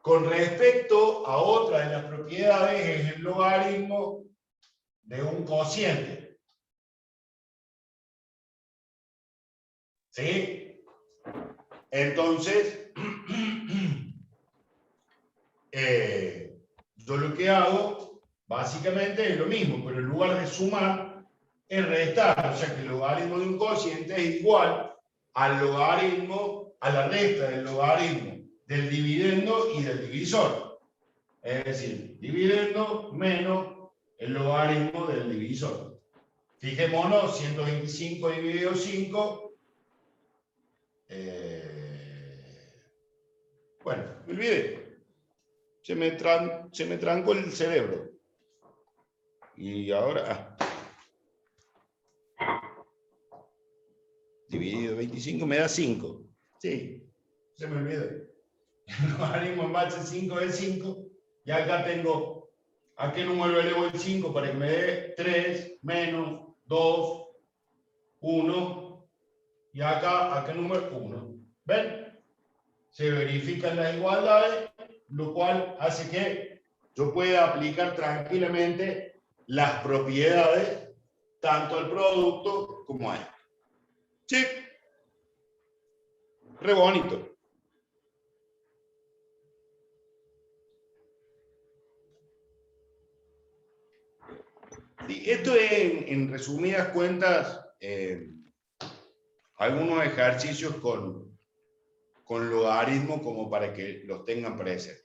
Con respecto a otra de las propiedades es el logaritmo de un cociente. ¿Sí? Entonces, yo lo que hago básicamente es lo mismo, pero en lugar de sumar, es restar. O sea que el logaritmo de un cociente es igual al logaritmo, a la resta del logaritmo del dividendo y del divisor. Es decir, dividendo menos el logaritmo del divisor. Fijémonos, 125 dividido 5. Bueno, me olvidé. Se me trancó el cerebro. Y ahora... dividido 25 me da 5. Sí, se me olvidó. El logaritmo en base 5 es 5. Y acá tengo, ¿a qué número elevo el 5 para que me dé 3 menos 2, 1? Y acá, ¿a qué número? 1. ¿Ven? Se verifican las igualdades, lo cual hace que yo pueda aplicar tranquilamente las propiedades tanto al producto como a esto. ¿Sí? Re bonito. Sí, esto es, en resumidas cuentas, algunos ejercicios con logaritmo como para que los tengan presentes.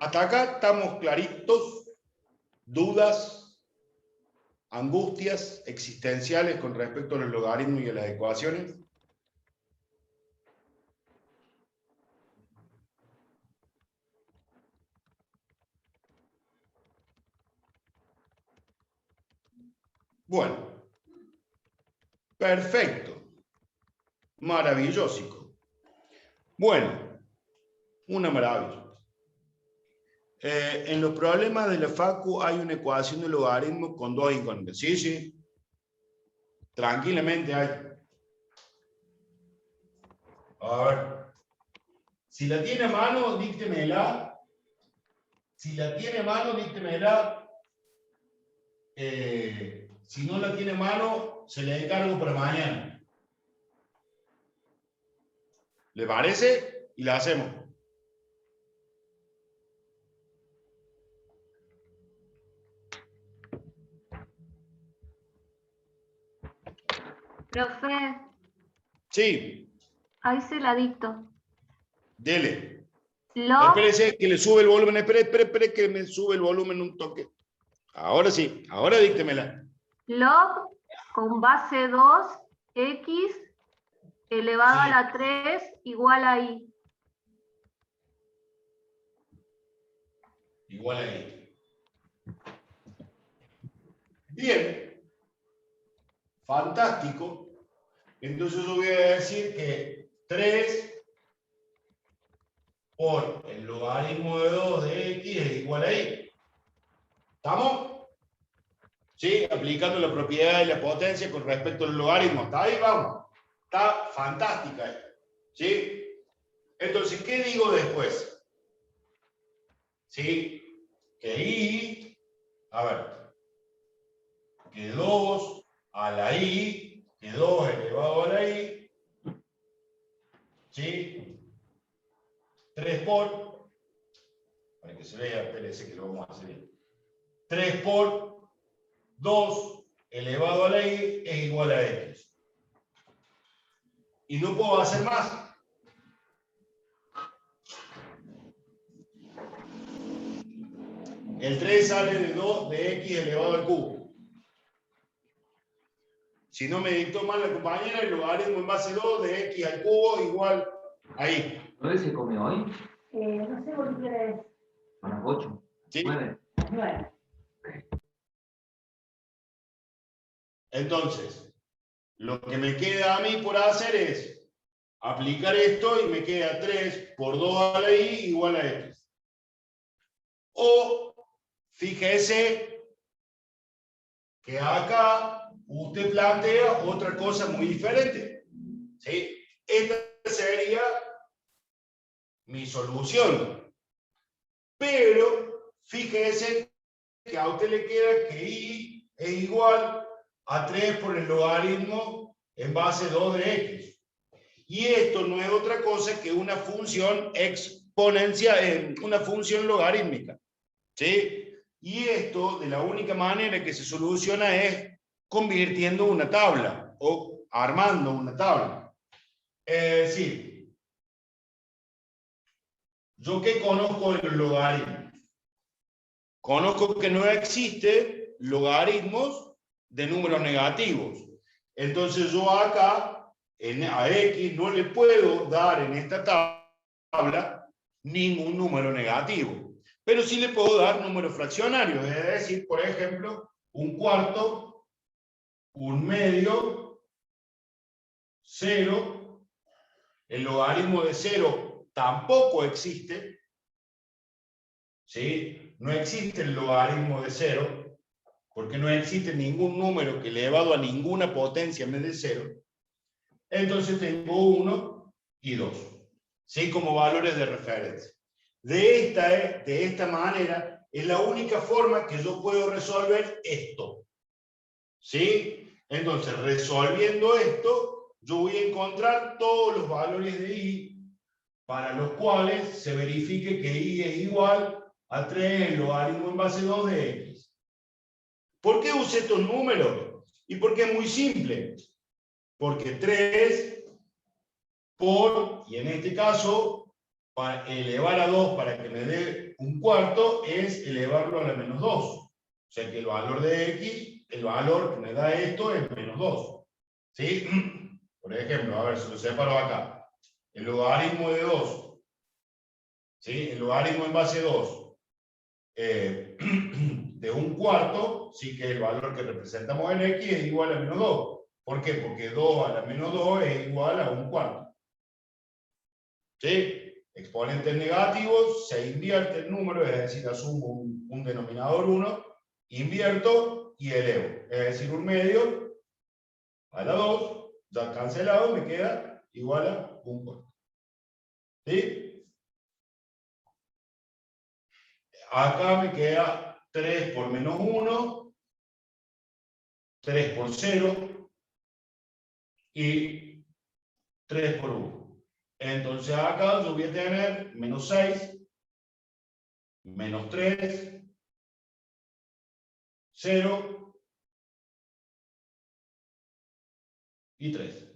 Hasta acá estamos claritos. ¿Dudas, angustias existenciales con respecto a los logaritmos y a las ecuaciones? Bueno, perfecto, maravilloso. Bueno, una maravilla. En los problemas de la Facu hay una ecuación de logaritmo con dos incógnitas. Sí, sí, tranquilamente hay. A ver, si la tiene a mano, díctemela. Si la tiene a mano, díctemela. Si no la tiene a mano, se le encargo para mañana. ¿Le parece? Y la hacemos. Profe, Sí, ahí se la dicto. dele. Log, Espérese que le sube el volumen. Espere que me sube el volumen un toque. Ahora sí, ahora díctemela. log con base 2, x elevado a Sí, la 3 igual a y. igual ahí. Bien, fantástico. Entonces yo voy a decir que 3 por el logaritmo de 2 de x es igual a y. ¿Estamos? ¿Sí? Aplicando la propiedad de la potencia con respecto al logaritmo. ¿Está ahí? Vamos. Está fantástica esta. ¿Sí? Entonces, ¿qué digo después? ¿Sí? Que y, a ver, que 2 a la y, que 2 elevado a la y, ¿sí? 3 por, para que se vea, espérese que lo vamos a hacer bien. 3 por 2 elevado a la y es igual a x. Y no puedo hacer más. El 3 sale de 2 de x elevado al cubo. Si no me dictó mal la compañera, el logaritmo en base 2 de x al cubo igual ahí. ¿Dónde se come hoy? No sé por qué hora es. A las 8. ¿Sí? 9. 9. Entonces, lo que me queda a mí por hacer es aplicar esto y me queda 3 por 2 a la y igual a x. O, fíjese que acá usted plantea otra cosa muy diferente. ¿Sí? Esta sería mi solución. Pero fíjese que a usted le queda que y es igual a 3 por el logaritmo en base 2 de x. Y esto no es otra cosa que una función exponencial, una función logarítmica. ¿Sí? Y esto, de la única manera que se soluciona es convirtiendo una tabla o armando una tabla. Es decir, ¿yo qué conozco de los logaritmos? Conozco que no existe logaritmos de números negativos. Entonces yo acá, a x, no le puedo dar en esta tabla ningún número negativo. Pero sí le puedo dar números fraccionarios, es decir, por ejemplo, un cuarto, un medio, 0. El logaritmo de 0 tampoco existe. ¿Sí? No existe el logaritmo de 0, porque no existe ningún número que elevado a ninguna potencia en vez de 0. Entonces tengo 1 y 2, ¿sí? Como valores de referencia. De esta manera, es la única forma que yo puedo resolver esto. ¿Sí? Entonces, resolviendo esto, yo voy a encontrar todos los valores de y para los cuales se verifique que y es igual a 3 el logaritmo en base 2 de x. ¿Por qué usé estos números? Y porque es muy simple. Porque 3 por, y en este caso, para elevar a 2 para que me dé un cuarto, es elevarlo a la menos 2. O sea que el valor de x, el valor que me da esto es menos 2. ¿Sí? Por ejemplo, a ver, si lo separo acá. El logaritmo de 2. ¿Sí? El logaritmo en base 2. De un cuarto, sí que el valor que representamos en x es igual a menos 2. ¿Por qué? Porque 2 a la menos 2 es igual a un cuarto. ¿Sí? Exponentes negativos, se invierte el número, es decir, asumo un denominador 1, invierto y elevo. Es decir, un medio a la 2, ya cancelado, me queda igual a un cuarto. ¿Sí? Acá me queda 3 por menos 1, 3 por 0 y 3 por 1. Entonces acá yo voy a tener menos 6, menos 3, 0 y 3.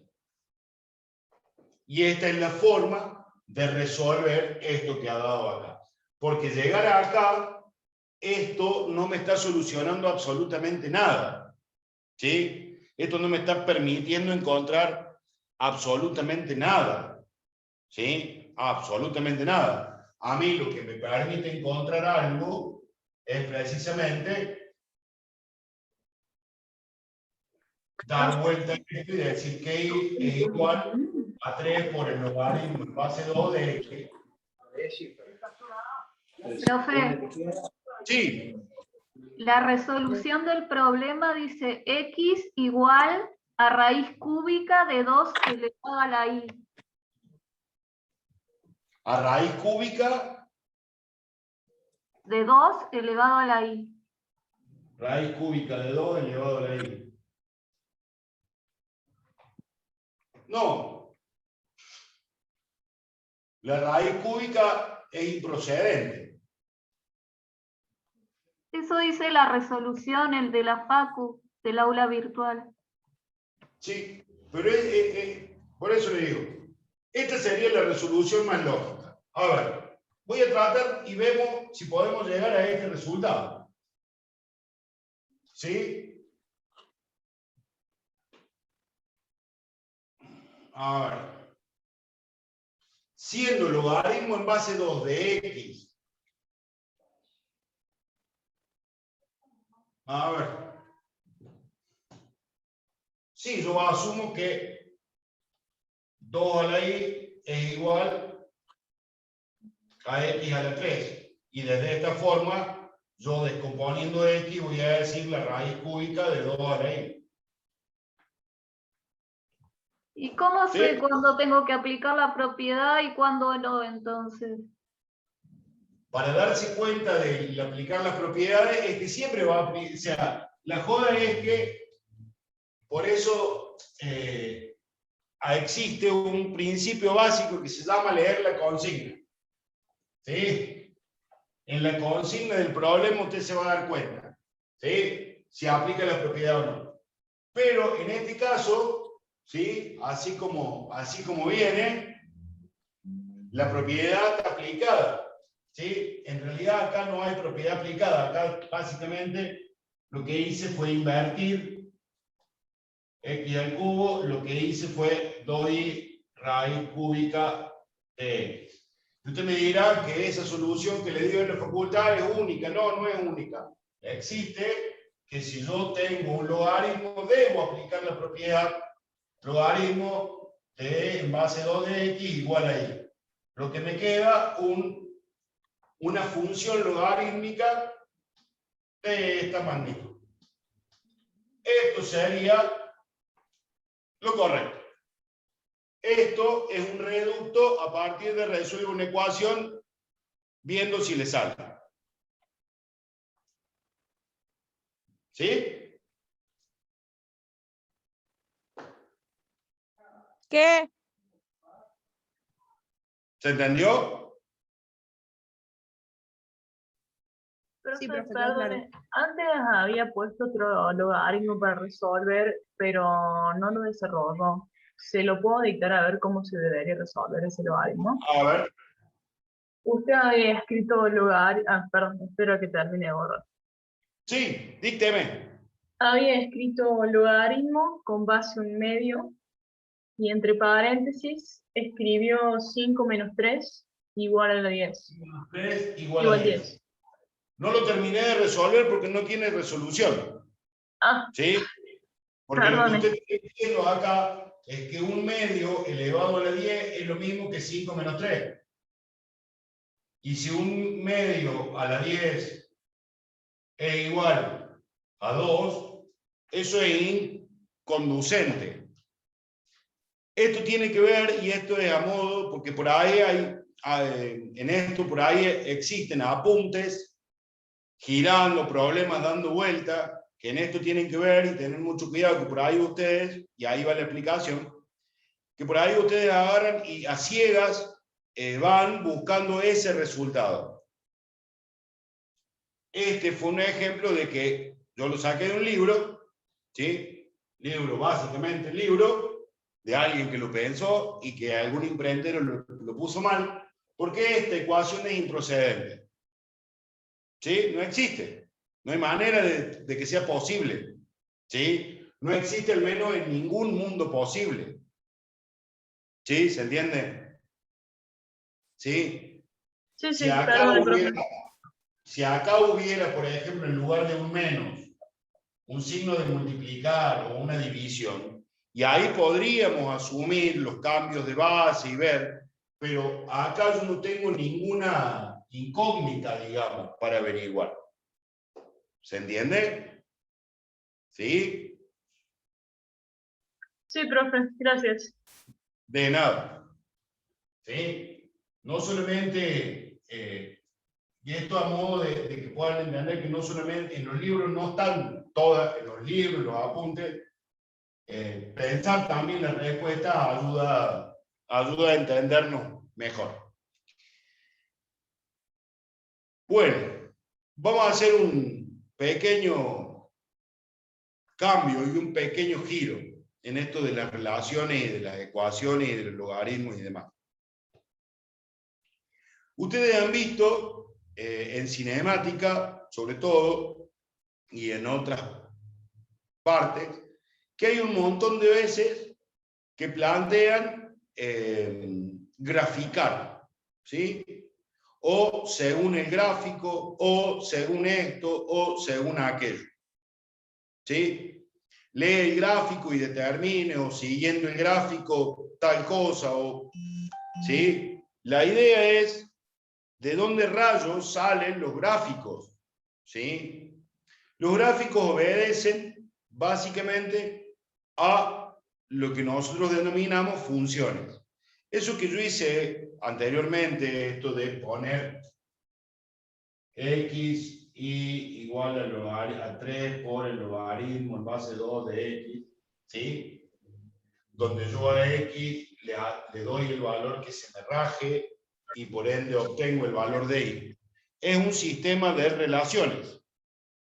Y esta es la forma de resolver esto que ha dado acá. Porque llegar acá, esto no me está solucionando absolutamente nada. ¿Sí? Esto no me está permitiendo encontrar absolutamente nada. ¿Sí? Absolutamente nada. A mí lo que me permite encontrar algo es precisamente dar vuelta a esto y decir que y es igual a 3 por el logaritmo en base 2 de x. Profe, Sí, la resolución del problema dice x igual a raíz cúbica de 2 elevado a la i. a raíz cúbica, De 2 elevado a la i. raíz cúbica de 2 elevado a la i. No. La raíz cúbica es improcedente. Eso dice la resolución, el de la Facu, del aula virtual. Sí, pero por eso le digo, esta sería la resolución más lógica. A ver, voy a tratar y vemos si podemos llegar a este resultado. ¿Sí? A ver. Siendo logaritmo en base 2 de x. A ver. Sí, yo asumo que 2 a la i es igual a x a la 3. Y desde esta forma, yo descomponiendo x voy a decir la raíz cúbica de 2 a la i. ¿Y cómo ¿Sí? sé cuándo tengo que aplicar la propiedad y cuándo no, entonces? Para darse cuenta de aplicar las propiedades es que siempre va a aplicar, o sea, la joda es que por eso existe un principio básico que se llama leer la consigna. ¿Sí? En la consigna del problema usted se va a dar cuenta, ¿sí? Si aplica la propiedad o no. Pero en este caso, ¿sí? Así como viene, la propiedad está aplicada. ¿Sí? En realidad acá no hay propiedad aplicada. Acá básicamente lo que hice fue invertir x al cubo. Lo que hice fue 2i raíz cúbica de x. Usted me dirá que esa solución que le dio en la facultad es única. No, no es única. Existe que si yo tengo un logaritmo, debo aplicar la propiedad logaritmo de en base 2 de x igual a y. Lo que me queda una función logarítmica de esta magnitud. Esto sería lo correcto. Esto es un reducto a partir de resolver una ecuación viendo si le sale. ¿Sí? ¿Qué? ¿Se entendió? Sí, Profe, profe, quedó claro. perdone, antes había puesto otro logaritmo para resolver, pero no lo desarrolló. ¿Se lo puedo dictar a ver cómo se debería resolver ese logaritmo? A ver. Usted había escrito perdón, espero que termine de borrar. Sí, dícteme. Había escrito logaritmo con base 1/2 y entre paréntesis escribió 5 menos 3 igual a la 10. 3 igual a 10. No lo terminé de resolver porque no tiene resolución. Ah, ¿Sí? Porque perdone. lo que usted está diciendo acá es que 1/2 elevado a la 10 es lo mismo que 5 menos 3. Y si 1/2 a la 10 es igual a 2, eso es inconducente. Esto tiene que ver, y esto es a modo, porque por ahí en esto por ahí existen apuntes girando, problemas dando vuelta, que en esto tienen que ver y tener mucho cuidado, que por ahí ustedes, y ahí va la explicación, que por ahí ustedes agarran y a ciegas van buscando ese resultado. Este fue un ejemplo de que yo lo saqué de un libro, ¿sí? Libro, básicamente libro de alguien que lo pensó y que algún imprentero lo puso mal, porque esta ecuación es improcedente. ¿Sí? No existe. No hay manera de que sea posible. ¿Sí? No existe al menos en ningún mundo posible. ¿Sí? ¿Se entiende? ¿Sí? Sí, Si sí, acá perdón, profe. hubiera, por ejemplo, en lugar de un menos, un signo de multiplicar o una división, y ahí podríamos asumir los cambios de base y ver, pero acá yo no tengo ninguna incógnita, digamos, para averiguar. ¿Se entiende? ¿Sí? Sí, profe, gracias. De nada. ¿Sí? No solamente, y esto a modo de que puedan entender que no solamente en los libros no están todas, en los libros, los apuntes, pensar también la respuesta ayuda a entendernos mejor. Bueno, vamos a hacer un pequeño cambio y un pequeño giro en esto de las relaciones y de las ecuaciones y de los logaritmos y demás. Ustedes han visto en cinemática, sobre todo, y en otras partes, que hay un montón de veces que plantean graficar, ¿sí? O según el gráfico, o según esto, o según aquello. ¿Sí? Lee el gráfico y determine, o siguiendo el gráfico, tal cosa, o, ¿sí? La idea es de dónde rayos salen los gráficos, ¿sí? Los gráficos obedecen básicamente a lo que nosotros denominamos funciones. Eso que yo hice anteriormente, esto de poner x y igual a 3 por el logaritmo en base 2 de x, ¿sí? Donde yo a x le doy el valor que se me raje y por ende obtengo el valor de y. Es un sistema de relaciones,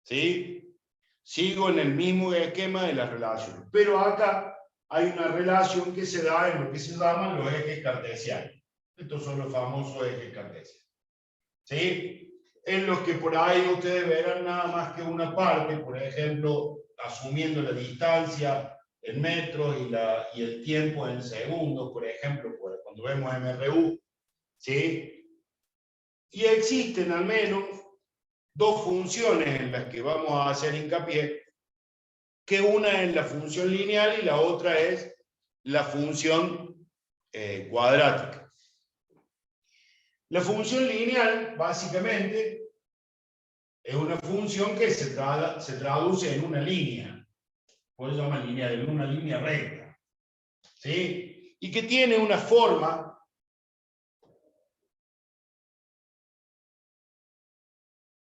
¿sí? Sigo en el mismo esquema de las relaciones, pero acá hay una relación que se da en lo que se llaman los ejes cartesianos. Estos son los famosos ejes cartesianos, ¿sí? En los que por ahí ustedes verán nada más que una parte, por ejemplo, asumiendo la distancia en metros y el tiempo en segundos, por ejemplo, cuando vemos MRU, ¿sí? Y existen al menos dos funciones en las que vamos a hacer hincapié, que una es la función lineal y la otra es la función cuadrática. La función lineal, básicamente, es una función que se traduce en una línea, por eso se llama lineal, en una línea recta, ¿sí? Y que tiene una forma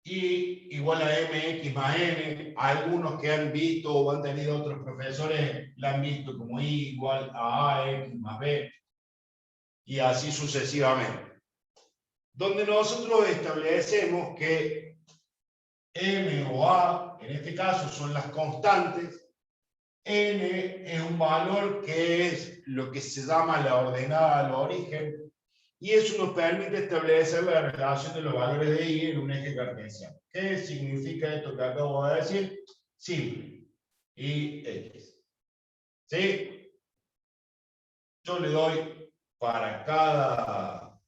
y igual a mx más n. Algunos que han visto o han tenido otros profesores la han visto como y igual a ax más b, y así sucesivamente. Donde nosotros establecemos que m o a, en este caso, son las constantes, n es un valor que es lo que se llama la ordenada al origen, y eso nos permite establecer la relación de los valores de y en un eje cartesiano. ¿Qué significa esto que acabo de decir? Simple. Y x. ¿Sí? Yo le doy para cada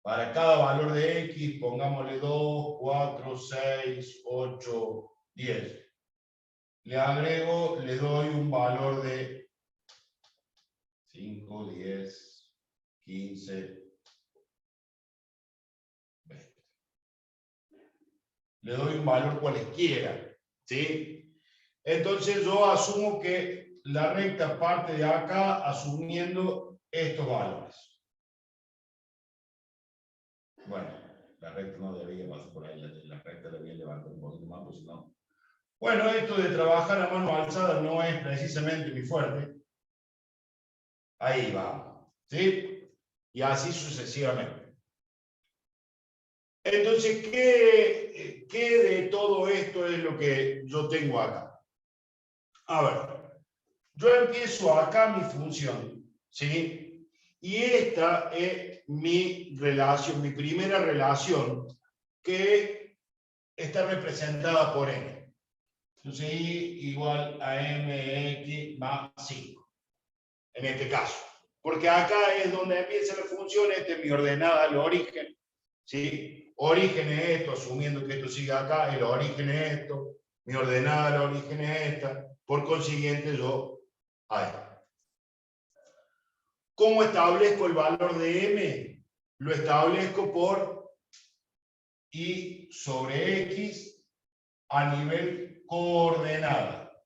valor de x, pongámosle 2, 4, 6, 8, 10. Le agrego, le doy un valor de 5, 10, 15, 20. Le doy un valor cualesquiera, ¿sí? Entonces yo asumo que la recta parte de acá asumiendo estos valores. Bueno, la recta no debería pasar por ahí, la recta debería levantar un poquito más, pues no. Bueno, esto de trabajar a mano alzada no es precisamente mi fuerte. Ahí vamos, ¿sí? Y así sucesivamente. Entonces, ¿qué de todo esto es lo que yo tengo acá? A ver, yo empiezo acá mi función, ¿sí? Y esta es mi relación, mi primera relación, que está representada por n. Entonces, y igual a mx más 5, en este caso. Porque acá es donde empieza la función, esta es mi ordenada al origen, ¿sí? Origen es esto, asumiendo que esto sigue acá, el origen es esto, mi ordenada al origen es esta, por consiguiente yo a esta. ¿Cómo establezco el valor de m? Lo establezco por y sobre x a nivel coordenada.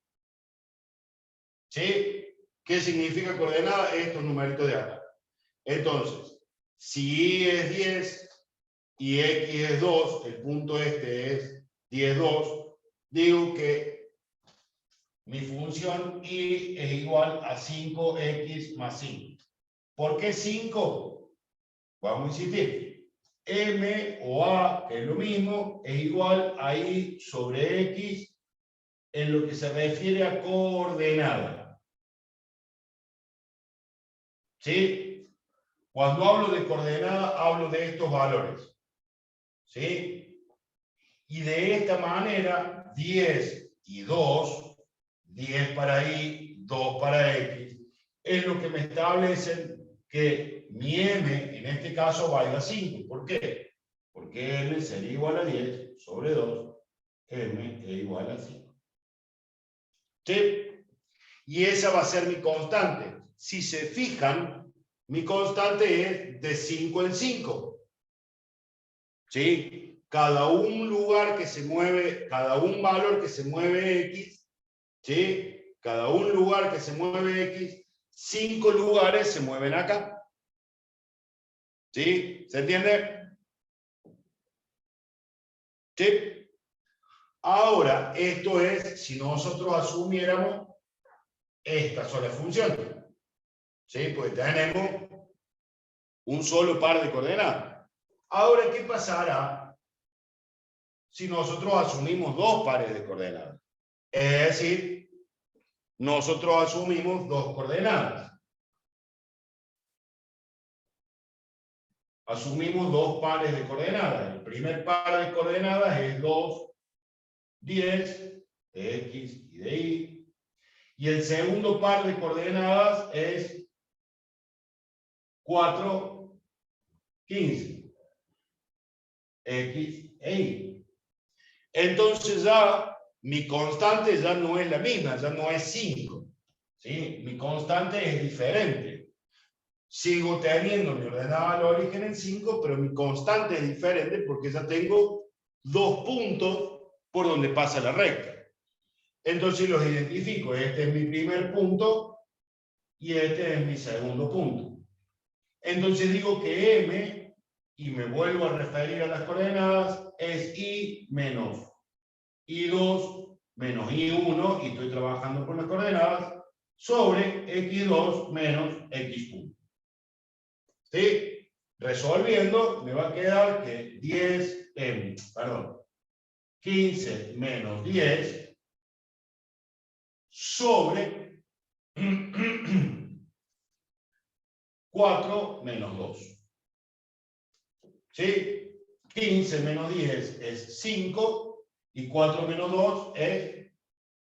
¿Sí? ¿Qué significa coordenada? Estos numeritos de acá. Entonces, si y es 10 y x es 2, el punto este es 10, 2, digo que mi función y es igual a 5x más 5. ¿Por qué 5? Vamos a insistir. M o A, que es lo mismo, es igual a I sobre X en lo que se refiere a coordenada. ¿Sí? Cuando hablo de coordenada, hablo de estos valores. ¿Sí? Y de esta manera, 10 y 2, 10 para I, 2 para X, es lo que me establecen que mi M, en este caso, valga 5. ¿Por qué? Porque M sería igual a 10 sobre 2, M es igual a 5. ¿Sí? Y esa va a ser mi constante. Si se fijan, mi constante es de 5 en 5. ¿Sí? Cada un lugar que se mueve, cada un valor que se mueve X, ¿sí? Cada un lugar que se mueve X, 5 lugares se mueven acá. ¿Sí? ¿Se entiende? ¿Sí? Ahora, esto es si nosotros asumiéramos esta sola función. ¿Sí? Pues tenemos un solo par de coordenadas. Ahora, ¿qué pasará si nosotros asumimos dos pares de coordenadas? Es decir, nosotros asumimos dos coordenadas. Asumimos dos pares de coordenadas. El primer par de coordenadas es 2, 10, de X y de Y. Y el segundo par de coordenadas es 4, 15, X e Y. Entonces ya mi constante ya no es la misma, ya no es 5. ¿Sí? Mi constante es diferente. Sigo teniendo mi ordenada al origen en 5, pero mi constante es diferente porque ya tengo dos puntos por donde pasa la recta. Entonces los identifico. Este es mi primer punto y este es mi segundo punto. Entonces digo que M, y me vuelvo a referir a las coordenadas, es I menos I2 menos I1, y estoy trabajando con las coordenadas, sobre X2 menos X1. ¿Sí? Resolviendo, me va a quedar que 15 menos 10 sobre 4 menos 2. ¿Sí? 15 menos 10 es 5 y 4 menos 2 es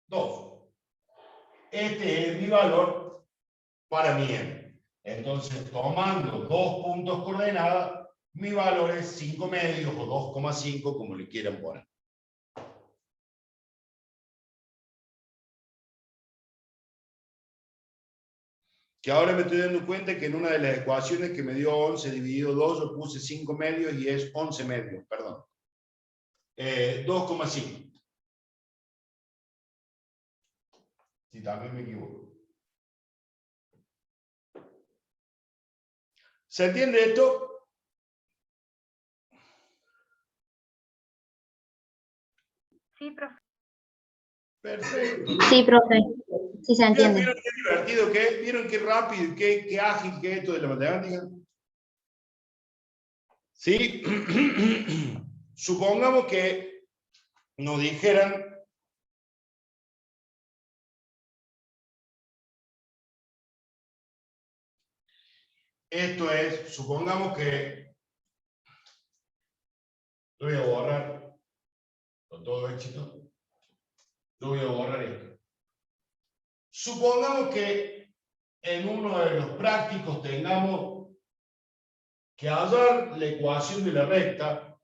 2. Este es mi valor para mi M. Entonces, tomando dos puntos coordenadas, mi valor es 5 medios o 2,5, como le quieran poner. Que ahora me estoy dando cuenta que en una de las ecuaciones que me dio 11 dividido 2, yo puse 5 medios y es 11 medios, perdón. 2,5. Si también me equivoco. ¿Se entiende esto? Sí, profe. Perfecto. Sí, profe. Sí se entiende. ¿Vieron qué divertido que es? ¿Vieron qué rápido y qué ágil que es esto de la matemática? ¿Sí? Supongamos que nos dijeran Esto es, supongamos que, lo voy a borrar, con todo éxito, lo voy a borrar esto. Supongamos que en uno de los prácticos tengamos que hallar la ecuación de la recta,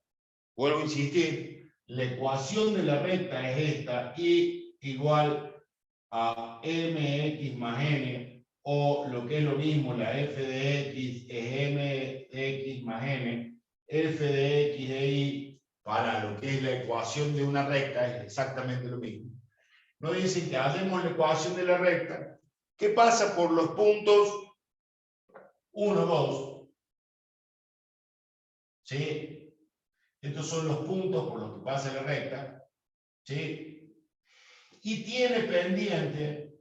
vuelvo a insistir, la ecuación de la recta es esta, y igual a mx más n, o lo que es lo mismo, la f de x es m de x más n, f de x de y, para lo que es la ecuación de una recta, es exactamente lo mismo. Nos dicen que hacemos la ecuación de la recta, que pasa por los puntos 1, 2, ¿sí? Estos son los puntos por los que pasa la recta, ¿sí? Y tiene pendiente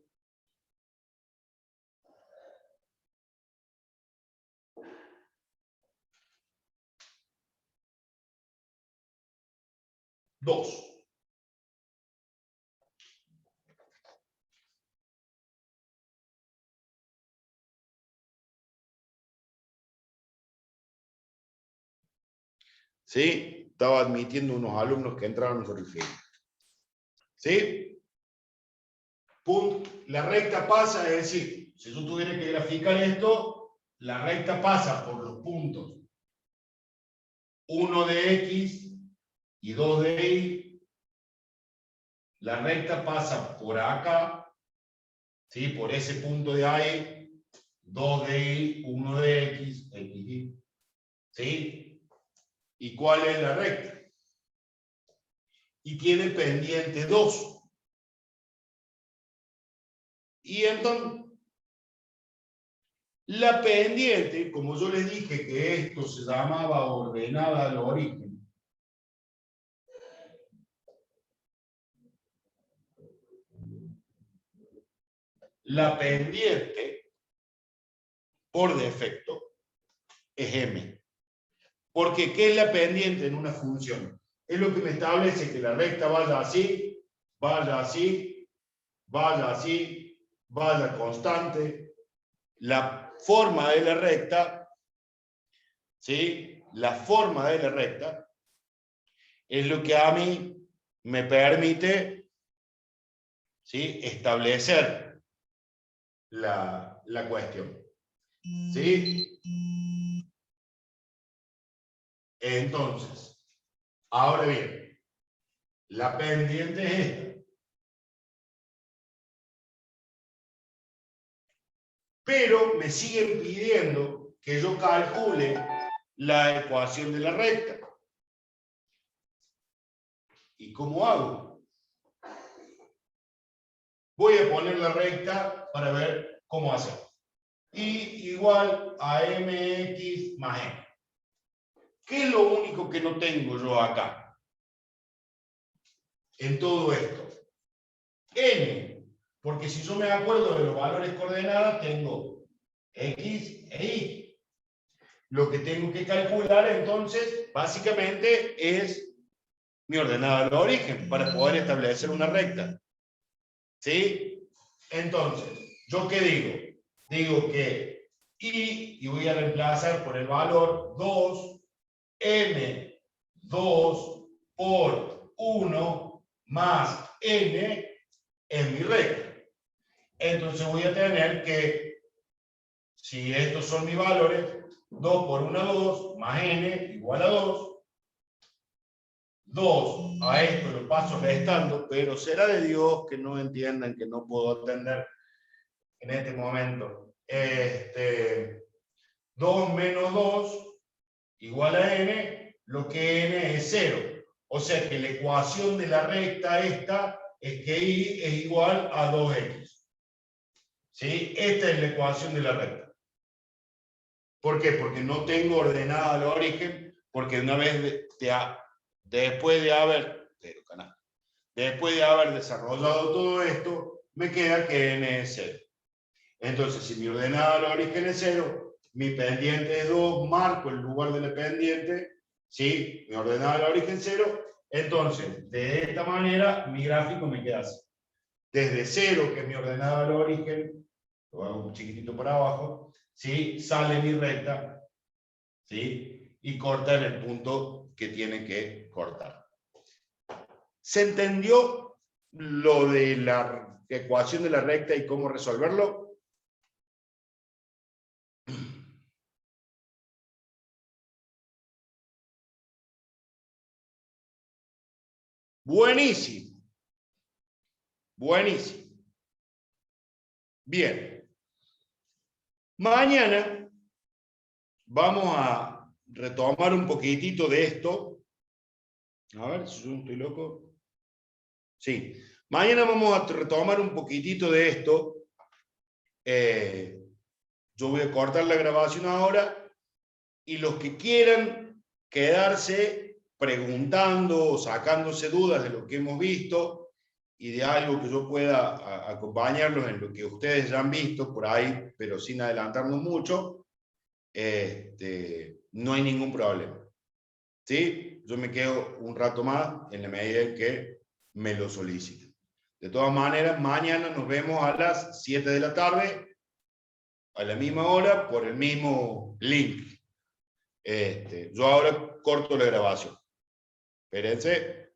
dos. ¿Sí? Estaba admitiendo unos alumnos que entraron sobre el film. ¿Sí? Punto. La recta pasa, es decir, si yo tuviera que graficar esto, la recta pasa por los puntos 1 de x y 2 de y. La recta pasa por acá, ¿sí? Por ese punto de ahí, 2 de y, 1 de x, y. ¿Sí? ¿Y cuál es la recta? Y tiene pendiente 2. Y entonces, la pendiente, como yo les dije que esto se llamaba ordenada al origen, la pendiente, por defecto, es m. Porque, ¿qué es la pendiente en una función? Es lo que me establece que la recta vaya así, vaya así, vaya así, vaya constante. La forma de la recta, ¿sí? La forma de la recta es lo que a mí me permite, ¿sí? Establecer la cuestión. ¿Sí? Entonces, ahora bien, la pendiente es esta. Pero me siguen pidiendo que yo calcule la ecuación de la recta. ¿Y cómo hago? Voy a poner la recta para ver cómo hacer. Y igual a mx más n. ¿Qué es lo único que no tengo yo acá? En todo esto. N. Porque si yo me acuerdo de los valores coordenadas, tengo x e y. Lo que tengo que calcular entonces, básicamente, es mi ordenada al origen para poder establecer una recta. ¿Sí? Entonces, ¿yo qué digo? Digo que y voy a reemplazar por el valor 2, m, 2 por 1 más n en mi recta. Entonces voy a tener que, si estos son mis valores, 2 por 1, 2, más n igual a 2. 2 a esto lo paso restando, pero será de Dios que no entiendan que no puedo atender en este momento. 2 menos 2 igual a n, lo que n es 0. O sea que la ecuación de la recta esta es que y es igual a 2x. ¿Sí? Esta es la ecuación de la recta. ¿Por qué? Porque no tengo ordenada al origen, porque una vez después de haber desarrollado todo esto, me queda que n es 0. Entonces, si mi ordenada al origen es 0, mi pendiente es 2, marco el lugar de la pendiente, ¿sí? Mi ordenada al origen 0, entonces, de esta manera, mi gráfico me queda así. Desde 0, que es mi ordenada al origen, lo hago un chiquitito para abajo, ¿sí? Sale mi recta, ¿sí? Y corta en el punto que tiene que cortar. ¿Se entendió lo de la ecuación de la recta y cómo resolverlo? Buenísimo. Buenísimo. Bien. Mañana vamos a retomar un poquitito de esto. A ver, si yo estoy loco. Sí. Mañana vamos a retomar un poquitito de esto. Yo voy a cortar la grabación ahora y los que quieran quedarse preguntando o sacándose dudas de lo que hemos visto y de algo que yo pueda acompañarlos en lo que ustedes ya han visto por ahí, pero sin adelantarnos mucho, no hay ningún problema. ¿Sí? Yo me quedo un rato más en la medida en que me lo soliciten. De todas maneras, mañana nos vemos a las 7 de la tarde, a la misma hora, por el mismo link. Yo ahora corto la grabación. Espérense.